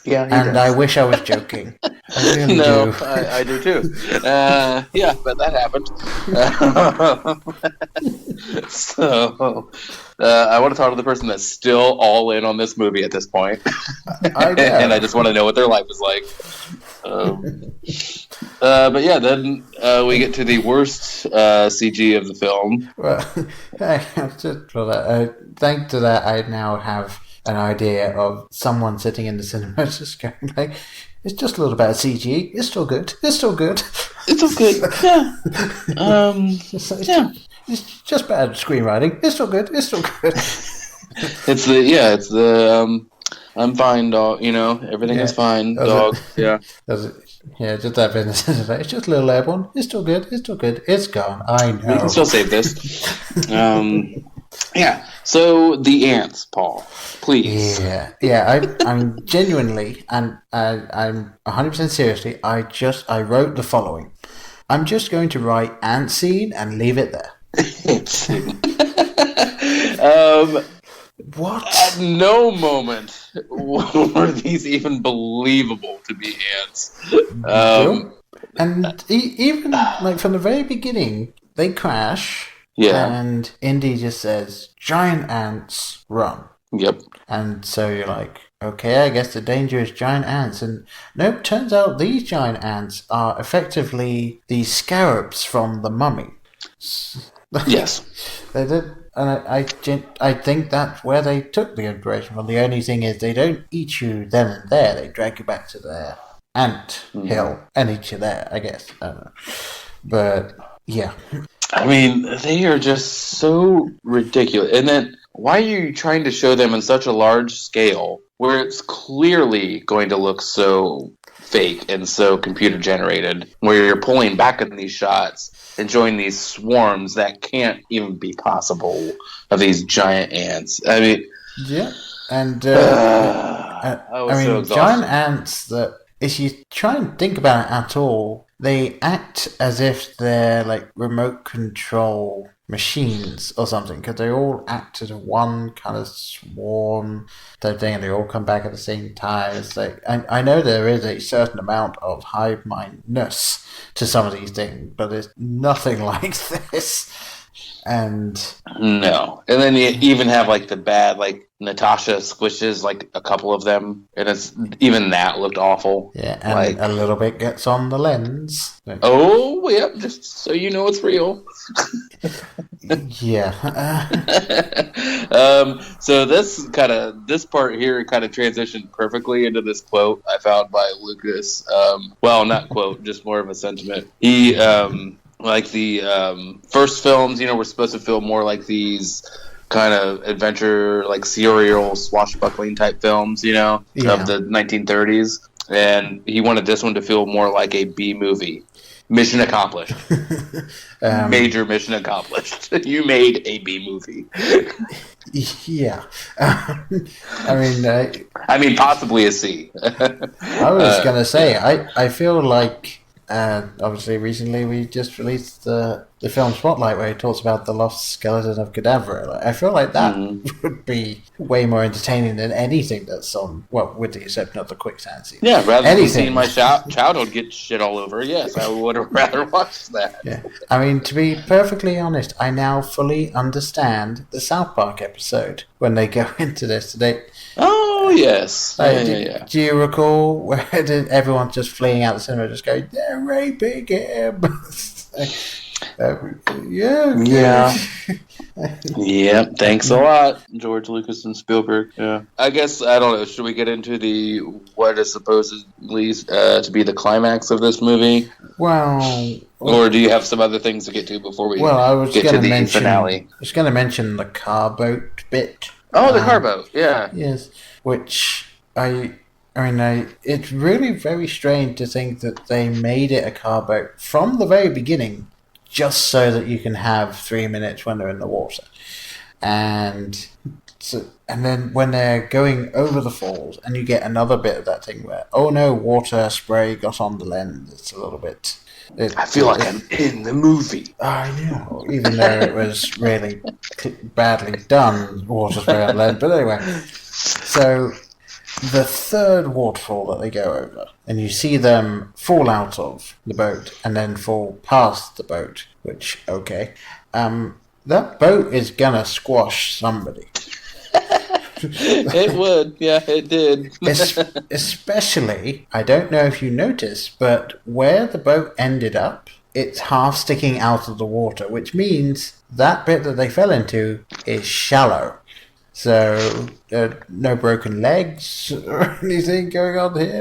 Yeah, and I wish I was joking. I really do. I do too. But that happened. So, I want to talk to the person that's still all in on this movie at this point. And I just want to know what their life is like. But yeah, then we get to the worst CG of the film. Well, just for that, thanks to that, I now have an idea of someone sitting in the cinema just going like, it's just a little bit of CG. It's still good. It's still good. It's still good. Yeah. It's just bad screenwriting. It's still good. It's still good. It's the I'm fine, dog. Everything is fine, dog. Yeah. Just that business. It's just a little airborne. It's still good. It's gone. I know. We can still save this. Yeah. So the ants, Paul, please. I'm genuinely, and I'm 100% seriously. I wrote the following. I'm just going to write ant scene and leave it there. What? At no moment were these even believable to be ants. And even like from the very beginning, they crash. Yeah. And Indy just says, "Giant ants, run." Yep. And so you're like, okay, I guess the danger is giant ants. And nope, turns out these giant ants are effectively the scarabs from the Mummy. Yes. They did. And I think that's where they took the inspiration from. The only thing is they don't eat you then and there. They drag you back to their ant hill and eat you there, I guess. I don't know. But, yeah. I mean, they are just so ridiculous. And then, why are you trying to show them in such a large scale where it's clearly going to look so fake and so computer generated, where you're pulling back in these shots and showing these swarms that can't even be possible of these giant ants? I mean, yeah, and so giant ants that if you try and think about it at all, they act as if they're like remote control machines or something, because they all act as one kind of swarm type thing, and they all come back at the same time. It's like I know there is a certain amount of hive mindness to some of these things, but it's nothing like this. And no, and then you even have like the bad, like Natasha squishes like a couple of them, and it's even that looked awful. Yeah, and like, a little bit gets on the lens. Oh, yep, just so you know it's real. Yeah. So this part here kind of transitioned perfectly into this quote I found by Lucas. Well, not quote, just more of a sentiment. He like the first films, were supposed to feel more like these kind of adventure, like serial swashbuckling type films, of the 1930s. And he wanted this one to feel more like a B movie. Mission accomplished. Major mission accomplished. You made a B movie. Yeah. I mean, possibly a C. I was going to say, I feel like, obviously recently we just released the film Spotlight, where he talks about the lost skeleton of Cadavra. I feel like that would be way more entertaining than anything that's on, well, with the exception of the quicksand scene. Yeah, rather than seeing my childhood get shit all over, yes, I would have rather watched that. Yeah. I mean, to be perfectly honest, I now fully understand the South Park episode when they go into this today. Oh, yes. Do you recall where everyone's just fleeing out the cinema, just going, "They're raping him"? Yeah. Yep. Thanks a lot, George Lucas and Spielberg. Yeah. I guess, I don't know, should we get into what is supposedly to be the climax of this movie? Well, or do you have some other things to get to before we get to the finale? I was going to mention the car boat bit. Oh, the car boat, yeah. Yes, which it's really very strange to think that they made it a car boat from the very beginning, just so that you can have 3 minutes when they're in the water. And then when they're going over the falls, and you get another bit of that thing where, oh no, water spray got on the lens. It's a little bit... I feel like I'm in the movie. I know, even though it was really badly done, water spray on the lens. But anyway, so the third waterfall that they go over, and you see them fall out of the boat and then fall past the boat, which, okay, that boat is gonna squash somebody. It would, yeah, it did. Especially, I don't know if you noticed, but where the boat ended up, it's half sticking out of the water, which means that bit that they fell into is shallow. So, no broken legs or anything going on here?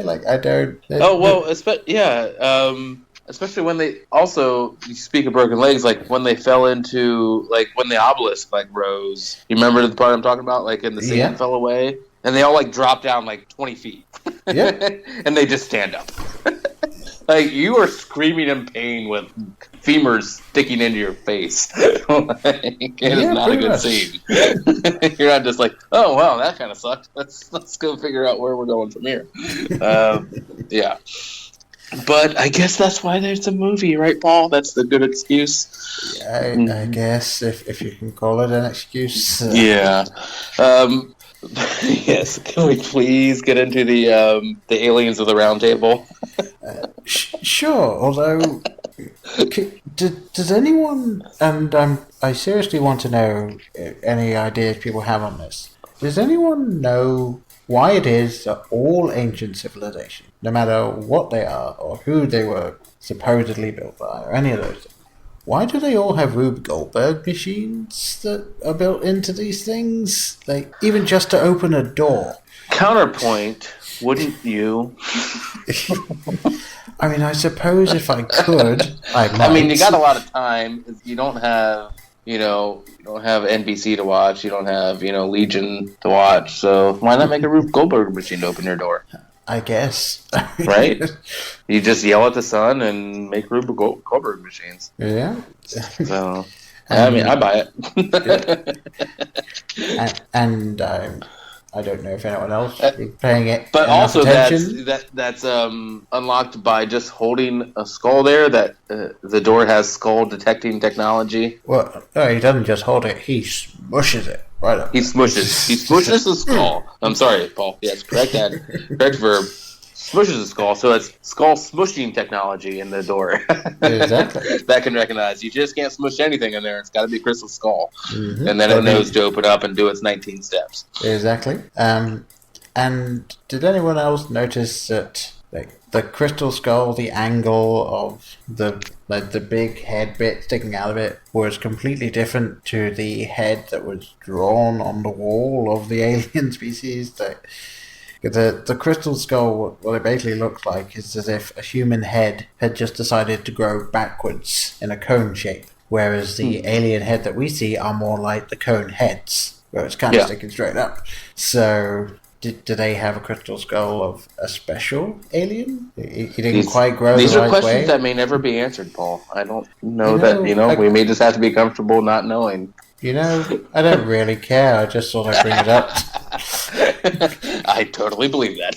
Especially when they also, you speak of broken legs, like when they fell into, like when the obelisk like rose. You remember the part I'm talking about? Like, and the sand fell away, and they all like drop down like 20 feet. Yep. And they just stand up. Like, you are screaming in pain with femurs sticking into your face. Like, it is not a good much. scene. You're not just like, oh wow, that kind of sucked. Let's go figure out where we're going from here. Yeah. But I guess that's why there's a movie, right, Paul? That's the good excuse. I guess if you can call it an excuse. Yeah. Yes. Can we please get into the aliens of the round table? Sure. Although, does anyone? And I seriously want to know any ideas people have on this. Does anyone know why it is that all ancient civilizations, no matter what they are or who they were supposedly built by or any of those things, why do they all have Rube Goldberg machines that are built into these things? Like, even just to open a door. Counterpoint, wouldn't you? I mean, I suppose if I could, I might. I mean, you got a lot of time. You don't have, you don't have NBC to watch. You don't have, Legion to watch. So why not make a Rube Goldberg machine to open your door? I guess. Right? You just yell at the sun and make Rube Goldberg machines. Yeah. So, I mean, I buy it. and I don't know if anyone else is paying it. But also, attention. that's unlocked by just holding a skull there. That the door has skull detecting technology. Well, no, he doesn't just hold it; he smushes it right up. He smushes the skull. I'm sorry, Paul. Yes, correct verb. Smushes the skull, so it's skull smushing technology in the door. Exactly. That can recognize. You just can't smush anything in there. It's got to be crystal skull, Mm-hmm. and then it knows to open up and do its 19 steps. Exactly. And did anyone else notice that, like, the crystal skull, the angle of the big head bit sticking out of it, was completely different to the head that was drawn on the wall of the alien species? The crystal skull, what it basically looks like is as if a human head had just decided to grow backwards in a cone shape, whereas the alien head that we see are more like the cone heads, where it's kind of sticking straight up. So, do they have a crystal skull of a special alien? He didn't quite grow the right way? These are questions that may never be answered, Paul. I don't know we may just have to be comfortable not knowing. I don't really care. I just thought I'd bring it up. I totally believe that.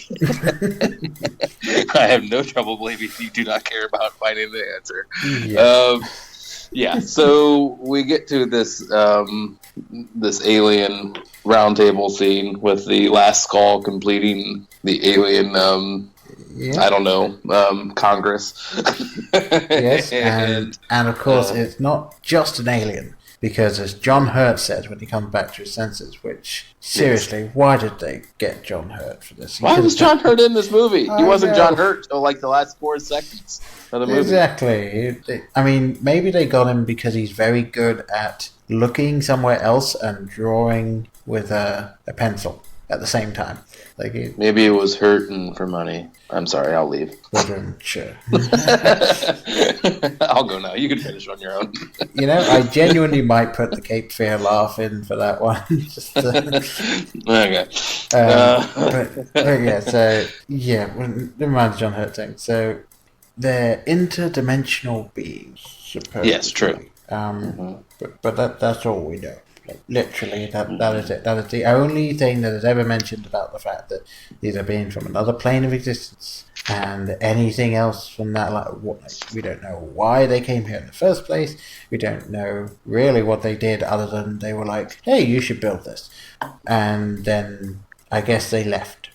I have no trouble believing you do not care about finding the answer. So we get to this this alien roundtable scene with the last skull completing the alien I don't know, Congress. Yes, and of course it's not just an alien. Because as John Hurt says when he comes back to his senses, which, seriously, why did they get John Hurt for this? Why was John Hurt in this movie? He wasn't John Hurt till like the last 4 seconds of the movie. Exactly. I mean, maybe they got him because he's very good at looking somewhere else and drawing with a pencil at the same time. Maybe it was hurting for money. I'm sorry, I'll leave. Sure. I'll go now. You can finish on your own. I genuinely might put the Cape Fear laugh in for that one. Okay. Never mind the John Hurt thing. So, they're interdimensional beings, supposedly. Yes, true. But that's all we know. Literally, that is it. That is the only thing that is ever mentioned about the fact that these are beings from another plane of existence. And anything else from that, we don't know why they came here in the first place. We don't know really what they did other than they were like, hey, you should build this. And then I guess they left.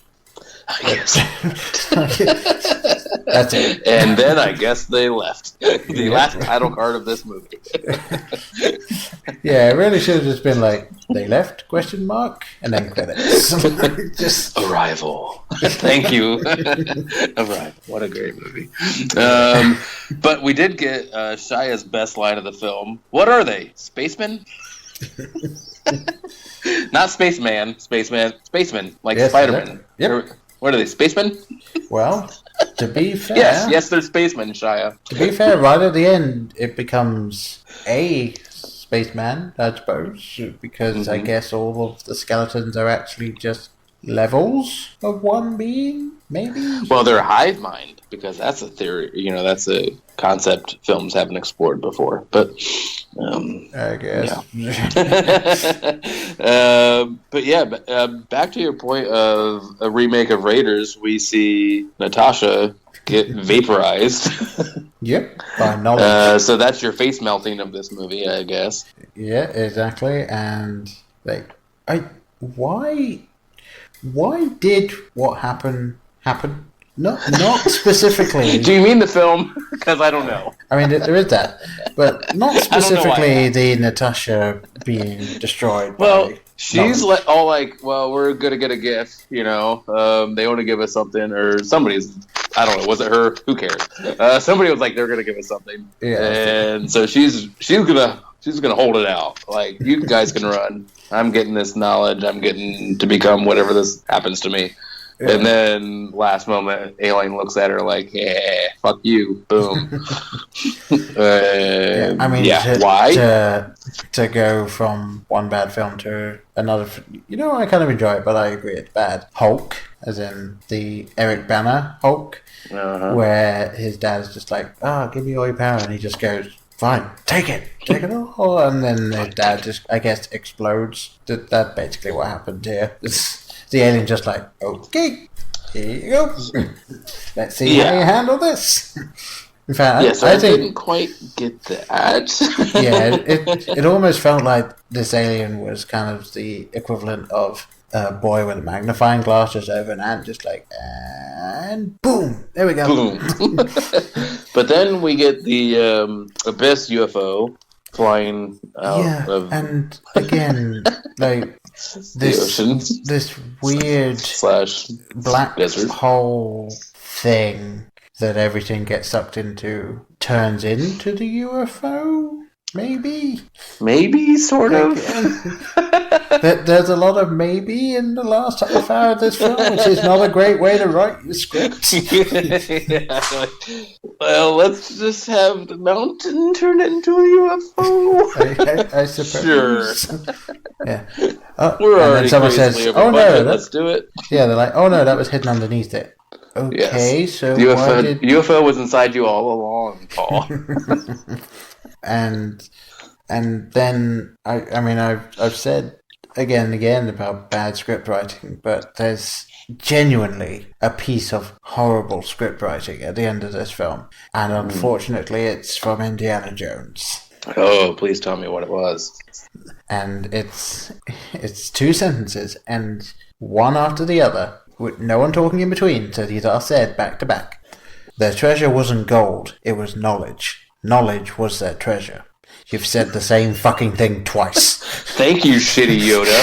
That's it. And then I guess they left. The last title card of this movie. Yeah, it really should have just been like, they left, ? And then credits. Just Arrival. Thank you. Arrival. What a great movie. But we did get Shia's best line of the film. What are they? Spacemen? Not spaceman. Spaceman. Like Spider-Man. Yep. What are they? Spacemen? Well, to be fair... Yes, they're spacemen, Shia. To be fair, right at the end, it becomes a spaceman, I suppose, because I guess all of the skeletons are actually just levels of one being, maybe? Well, they're a hive mind, because that's a theory. That's a concept films haven't explored before. But I guess. Yeah. But back to your point of a remake of Raiders, we see Natasha get vaporized. Yep, by knowledge. So that's your face melting of this movie, I guess. Yeah, exactly. And why did what happened happen? Not specifically. Do you mean the film? Because I don't know. I mean, there is that, but not specifically the Natasha being destroyed. Well, by she's all like, "Well, we're gonna get a gift, They want to give us something, or somebody's. I don't know. Was it her? Who cares? Somebody was like, they're gonna give us something, and so she's gonna hold it out. Like, you guys can run. I'm getting this knowledge. I'm getting to become whatever this happens to me." Yeah. And then, last moment, Alien looks at her like, "Yeah, fuck you." Boom. Why? To go from one bad film to another, I kind of enjoy it, but I agree it's bad. Hulk, as in the Eric Bana Hulk, where his dad is just like, give me all your power, and he just goes, "Fine, take it all," and then his dad just, I guess, explodes. That's basically what happened here. The alien just like, "Okay, here you go. Let's see how you handle this." In fact, I didn't quite get that. It almost felt like this alien was kind of the equivalent of a boy with a magnifying glass just over an ant, just like, and boom, there we go. Boom. But then we get the Abyss UFO flying out of... and again, like, this weird / black desert hole thing that everything gets sucked into turns into the UFO. Maybe, sort of. There's a lot of maybe in the last half hour of this film, which is not a great way to write your script. Well, let's just have the mountain turn into a UFO. I suppose. Sure. Yeah. We're and then someone says, "Oh no, let's do it." Yeah, they're like, "Oh no, that was hidden underneath it." Okay, yes. so UFO was inside you all along, Paul. and then I've said again and again about bad script writing, but there's genuinely a piece of horrible script writing at the end of this film, and unfortunately it's from Indiana Jones. Oh, please tell me what it was. And it's 2 sentences, and one after the other, with no one talking in between, so these are said back to back. "Their treasure wasn't gold, it was knowledge. Knowledge was their treasure." You've said the same fucking thing twice. Thank you, shitty Yoda,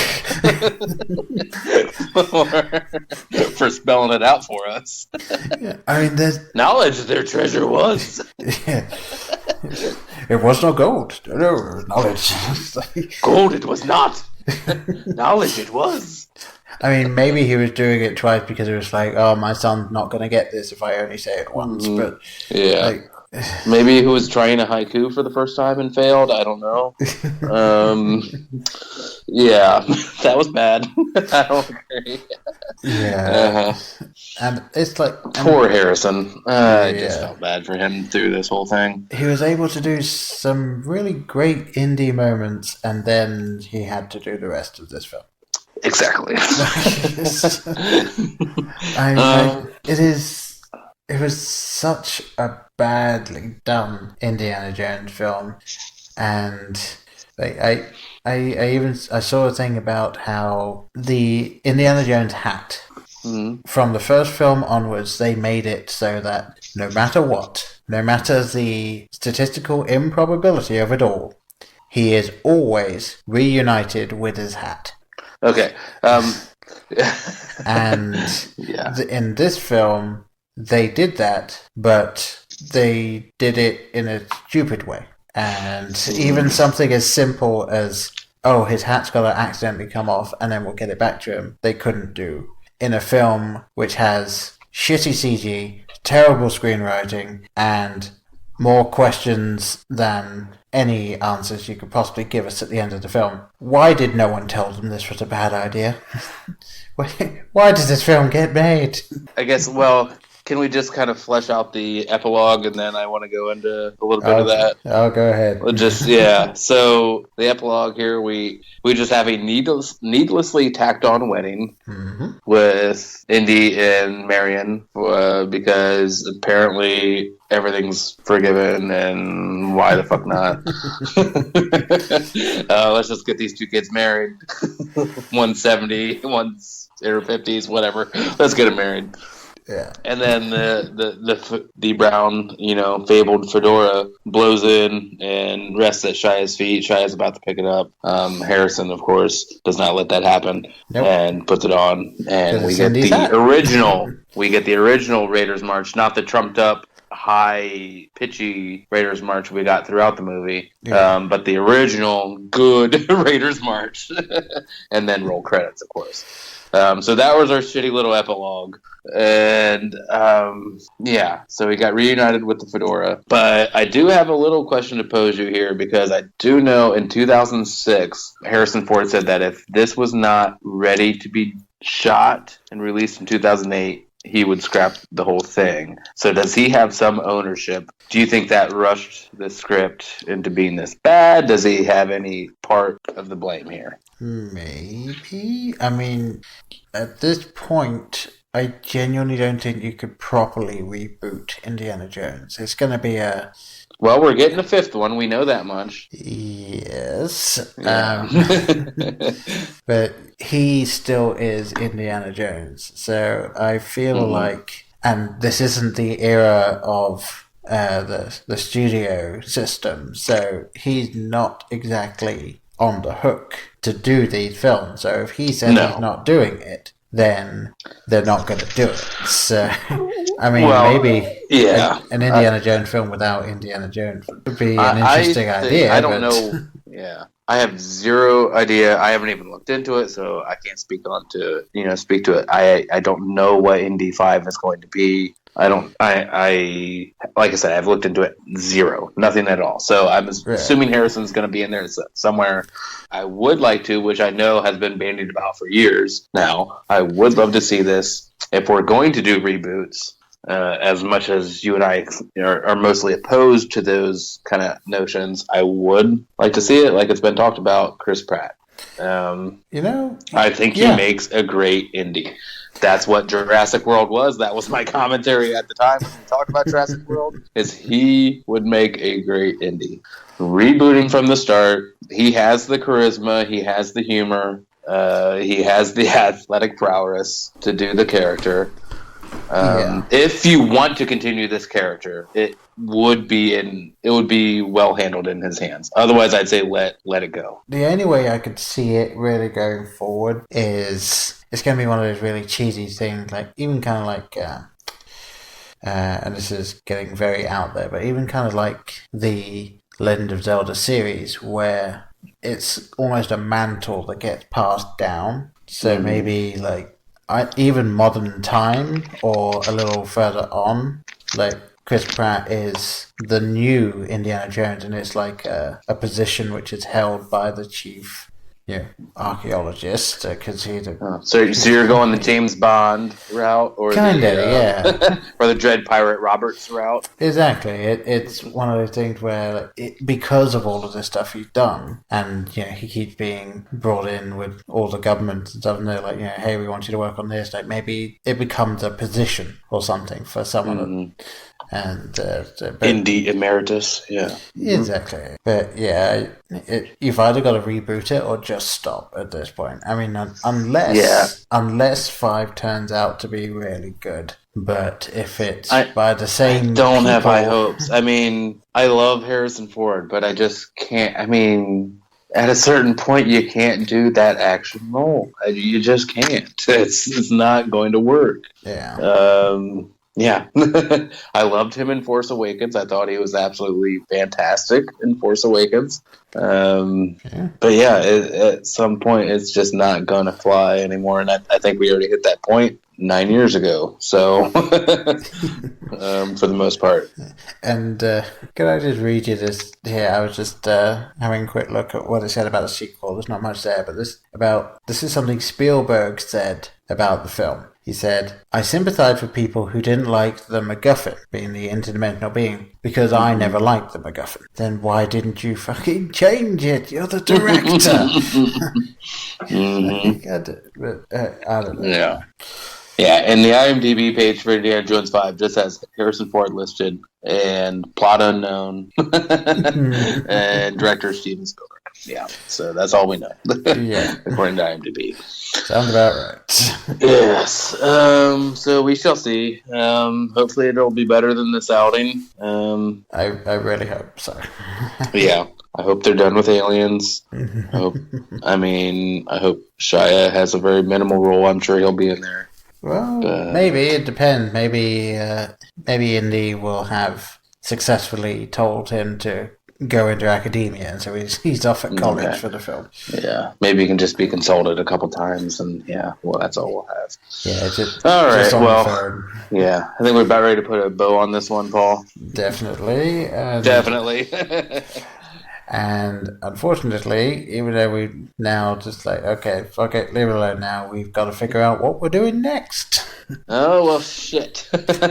for spelling it out for us. Yeah, I mean, there's... Knowledge their treasure was. Yeah. It was not gold. No, it was knowledge. Gold it was not. Knowledge it was. I mean, maybe he was doing it twice because it was like, "Oh, my son's not going to get this if I only say it once." But yeah. Maybe he was trying a haiku for the first time and failed. I don't know. Yeah, that was bad. I don't agree. Yeah. And it's like... Poor Harrison. I just felt bad for him through this whole thing. He was able to do some really great indie moments, and then he had to do the rest of this film. Exactly. It was such a badly done Indiana Jones film, and I saw a thing about how the Indiana Jones hat from the first film onwards, they made it so that no matter what, no matter the statistical improbability of it all, he is always reunited with his hat. Okay. And in this film, they did that, but they did it in a stupid way. And even something as simple as, "Oh, his hat's got to accidentally come off and then we'll get it back to him," they couldn't do. In a film which has shitty CG, terrible screenwriting, and more questions than any answers you could possibly give us at the end of the film. Why did no one tell them this was a bad idea? Why did this film get made? I guess, well, can we just kind of flesh out the epilogue, and then I want to go into a little bit of that. I'll go ahead. So the epilogue here, we just have a needlessly tacked on wedding with Indy and Marion because apparently everything's forgiven, and why the fuck not? Let's just get these two kids married. 170, one's in her 50s, whatever. Let's get them married. Yeah. And then the brown, fabled fedora blows in and rests at Shia's feet. Shia's about to pick it up. Harrison, of course, does not let that happen and puts it on. And we get the original. We get the original Raiders March, not the trumped up, high pitchy Raiders March we got throughout the movie, but the original good Raiders March, and then roll credits, of course. So that was our shitty little epilogue. And so we got reunited with the fedora. But I do have a little question to pose you here, because I do know in 2006, Harrison Ford said that if this was not ready to be shot and released in 2008, he would scrap the whole thing. So does he have some ownership? Do you think that rushed the script into being this bad? Does he have any part of the blame here? Maybe. I mean, at this point, I genuinely don't think you could properly reboot Indiana Jones. It's going to be a... Well, we're getting a fifth one. We know that much. Yes. Yeah. But he still is Indiana Jones. So I feel like... And this isn't the era of the studio system. So he's not exactly on the hook to do these films. So if he says he's not doing it, then they're not going to do it. So, I mean, maybe an Indiana Jones film without Indiana Jones would be an interesting idea. I don't know. Yeah, I have zero idea. I haven't even looked into it, so I can't speak to it. I don't know what Indy 5 is going to be. I like I said, I've looked into it. Zero. Nothing at all. So I'm assuming Harrison's going to be in there somewhere. I would like to, which I know has been bandied about for years now. I would love to see this. If we're going to do reboots, as much as you and I are mostly opposed to those kind of notions, I would like to see it, like it's been talked about, Chris Pratt. I think he makes a great Indy. That's what Jurassic World was. That was my commentary at the time when we talked about Jurassic World, is he would make a great Indy. Rebooting from the start, he has the charisma, he has the humor, he has the athletic prowess to do the character. If you want to continue this character, it would be well handled in his hands. Otherwise, I'd say let it go. The only way I could see it really going forward is it's going to be one of those really cheesy things, like even kind of like, and this is getting very out there, but even kind of like the Legend of Zelda series, where it's almost a mantle that gets passed down. So maybe like even modern time or a little further on, like Chris Pratt is the new Indiana Jones, and it's like a position which is held by the chief archaeologist, because he's so you're going the James Bond route, or or the Dread Pirate Roberts route. Exactly. It's one of those things where because of all of this stuff he's done, and he keeps being brought in with all the government and stuff, and they're like, hey, we want you to work on this. Like maybe it becomes a position or something for someone. And Indy Emeritus, exactly. But you've either got to reboot it or just stop at this point. I mean, unless 5 turns out to be really good. But if it's by the same, I don't have high hopes. I mean, I love Harrison Ford, but I just can't. I mean, at a certain point, you can't do that action role. You just can't. It's not going to work. I loved him in Force Awakens. I thought he was absolutely fantastic in Force Awakens. But at some point, it's just not going to fly anymore. And I think we already hit that point 9 years ago. So, for the most part. And can I just read you this here? I was just having a quick look at what it said about the sequel. There's not much there, but this is something Spielberg said about the film. He said, "I sympathized with people who didn't like the MacGuffin, being the interdimensional being, because I never liked the MacGuffin." Then why didn't you fucking change it? You're the director. I don't know. Yeah. Yeah, and the IMDb page for Indiana Jones 5 just has Harrison Ford listed, and plot unknown, and director Steven Spielberg. Yeah, so that's all we know. Yeah. According to IMDb. Sounds about right. Yes. So we shall see. Hopefully it'll be better than this outing. I really hope so. Yeah. I hope they're done with aliens. I hope Shia has a very minimal role. I'm sure he'll be in there. Well, maybe it depends. Maybe Indy will have successfully told him to go into academia, and so he's off at college for the film. Yeah, maybe he can just be consulted a couple times, and that's all we'll have. Yeah, just all right. Just well, yeah, I think we're about ready to put a bow on this one, Paul. Definitely. Definitely. And unfortunately, even though we now just like, okay, fuck it, leave it alone now, we've got to figure out what we're doing next. Oh, well, shit.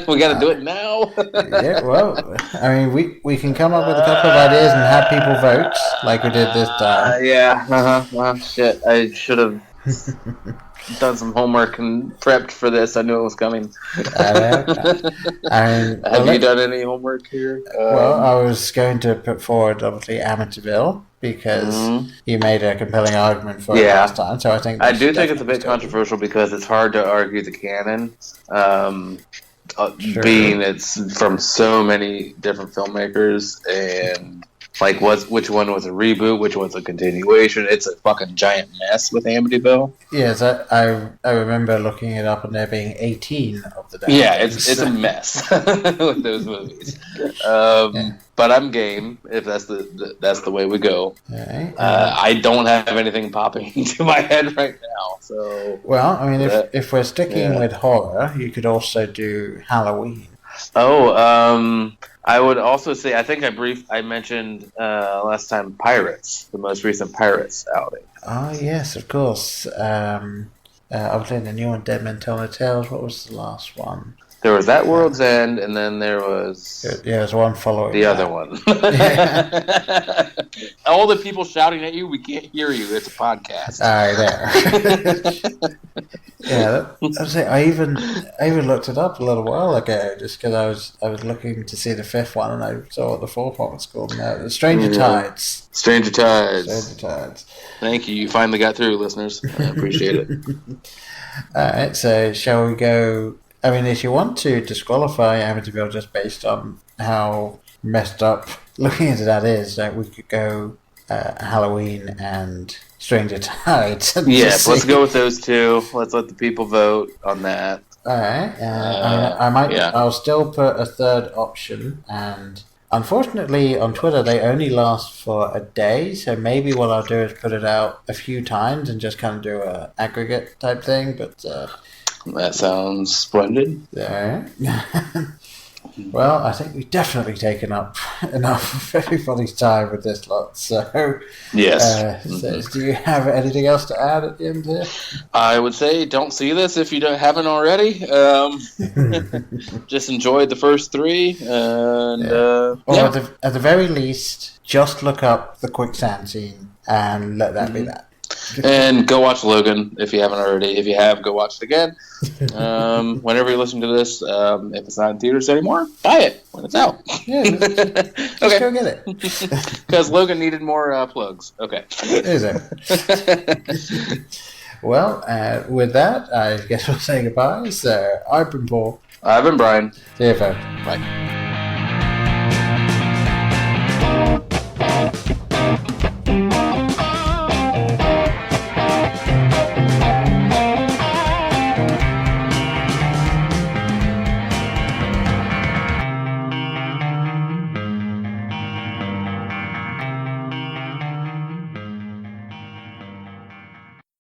We got to do it now? Yeah, well, I mean, we can come up with a couple of ideas and have people vote, like we did this time. Yeah, Well, shit, I should have done some homework and prepped for this. I knew it was coming. Have you done any homework here? Well, I was going to put forward, obviously, Amityville, because you made a compelling argument for it last time. So I think it's a bit controversial because it's hard to argue the canon, being it's from so many different filmmakers, and like which one was a reboot, which one's a continuation. It's a fucking giant mess with Amityville. Yes, I remember looking it up and there being 18 of the damn things. It's a mess with those movies. But I'm game if that's the way we go. Okay. I don't have anything popping into my head right now. So well, I mean, if we're sticking with horror, you could also do Halloween. Oh, I would also say I think I mentioned last time Pirates, the most recent Pirates outing. Oh yes, of course. Obviously the new one, Dead Men Tell No Tales. What was the last one? There was That World's End, and then there was... there's one following the other one. All the people shouting at you, we can't hear you. It's a podcast. I even looked it up a little while ago, just because I was looking to see the fifth one, and I saw what the fourth one was called. Now, Stranger Tides. Stranger Tides. Thank you. You finally got through, listeners. I appreciate it. All right, so shall we go... I mean, if you want to disqualify Amityville just based on how messed up looking into that is, we could go Halloween and Stranger Tides. Let's go with those two. Let's let the people vote on that. All right. I'll still put a third option, and unfortunately on Twitter they only last for a day, so maybe what I'll do is put it out a few times and just kind of do a aggregate type thing, but... that sounds splendid. Yeah. Well, I think we've definitely taken up enough of everybody's time with this lot. So, yes. So do you have anything else to add at the end here? I would say don't see this if you haven't already. Just enjoy the first three. And, at the very least, just look up the quicksand scene and let that be that. And go watch Logan if you haven't already. If you have, go watch it again. Whenever you listen to this, if it's not in theaters anymore, buy it when it's out. Yeah, just go get it. Because Logan needed more plugs. Okay. Is it? Well, with that, I guess we'll say goodbye. So, I've been Paul. I've been Brian. See you, folks. Bye.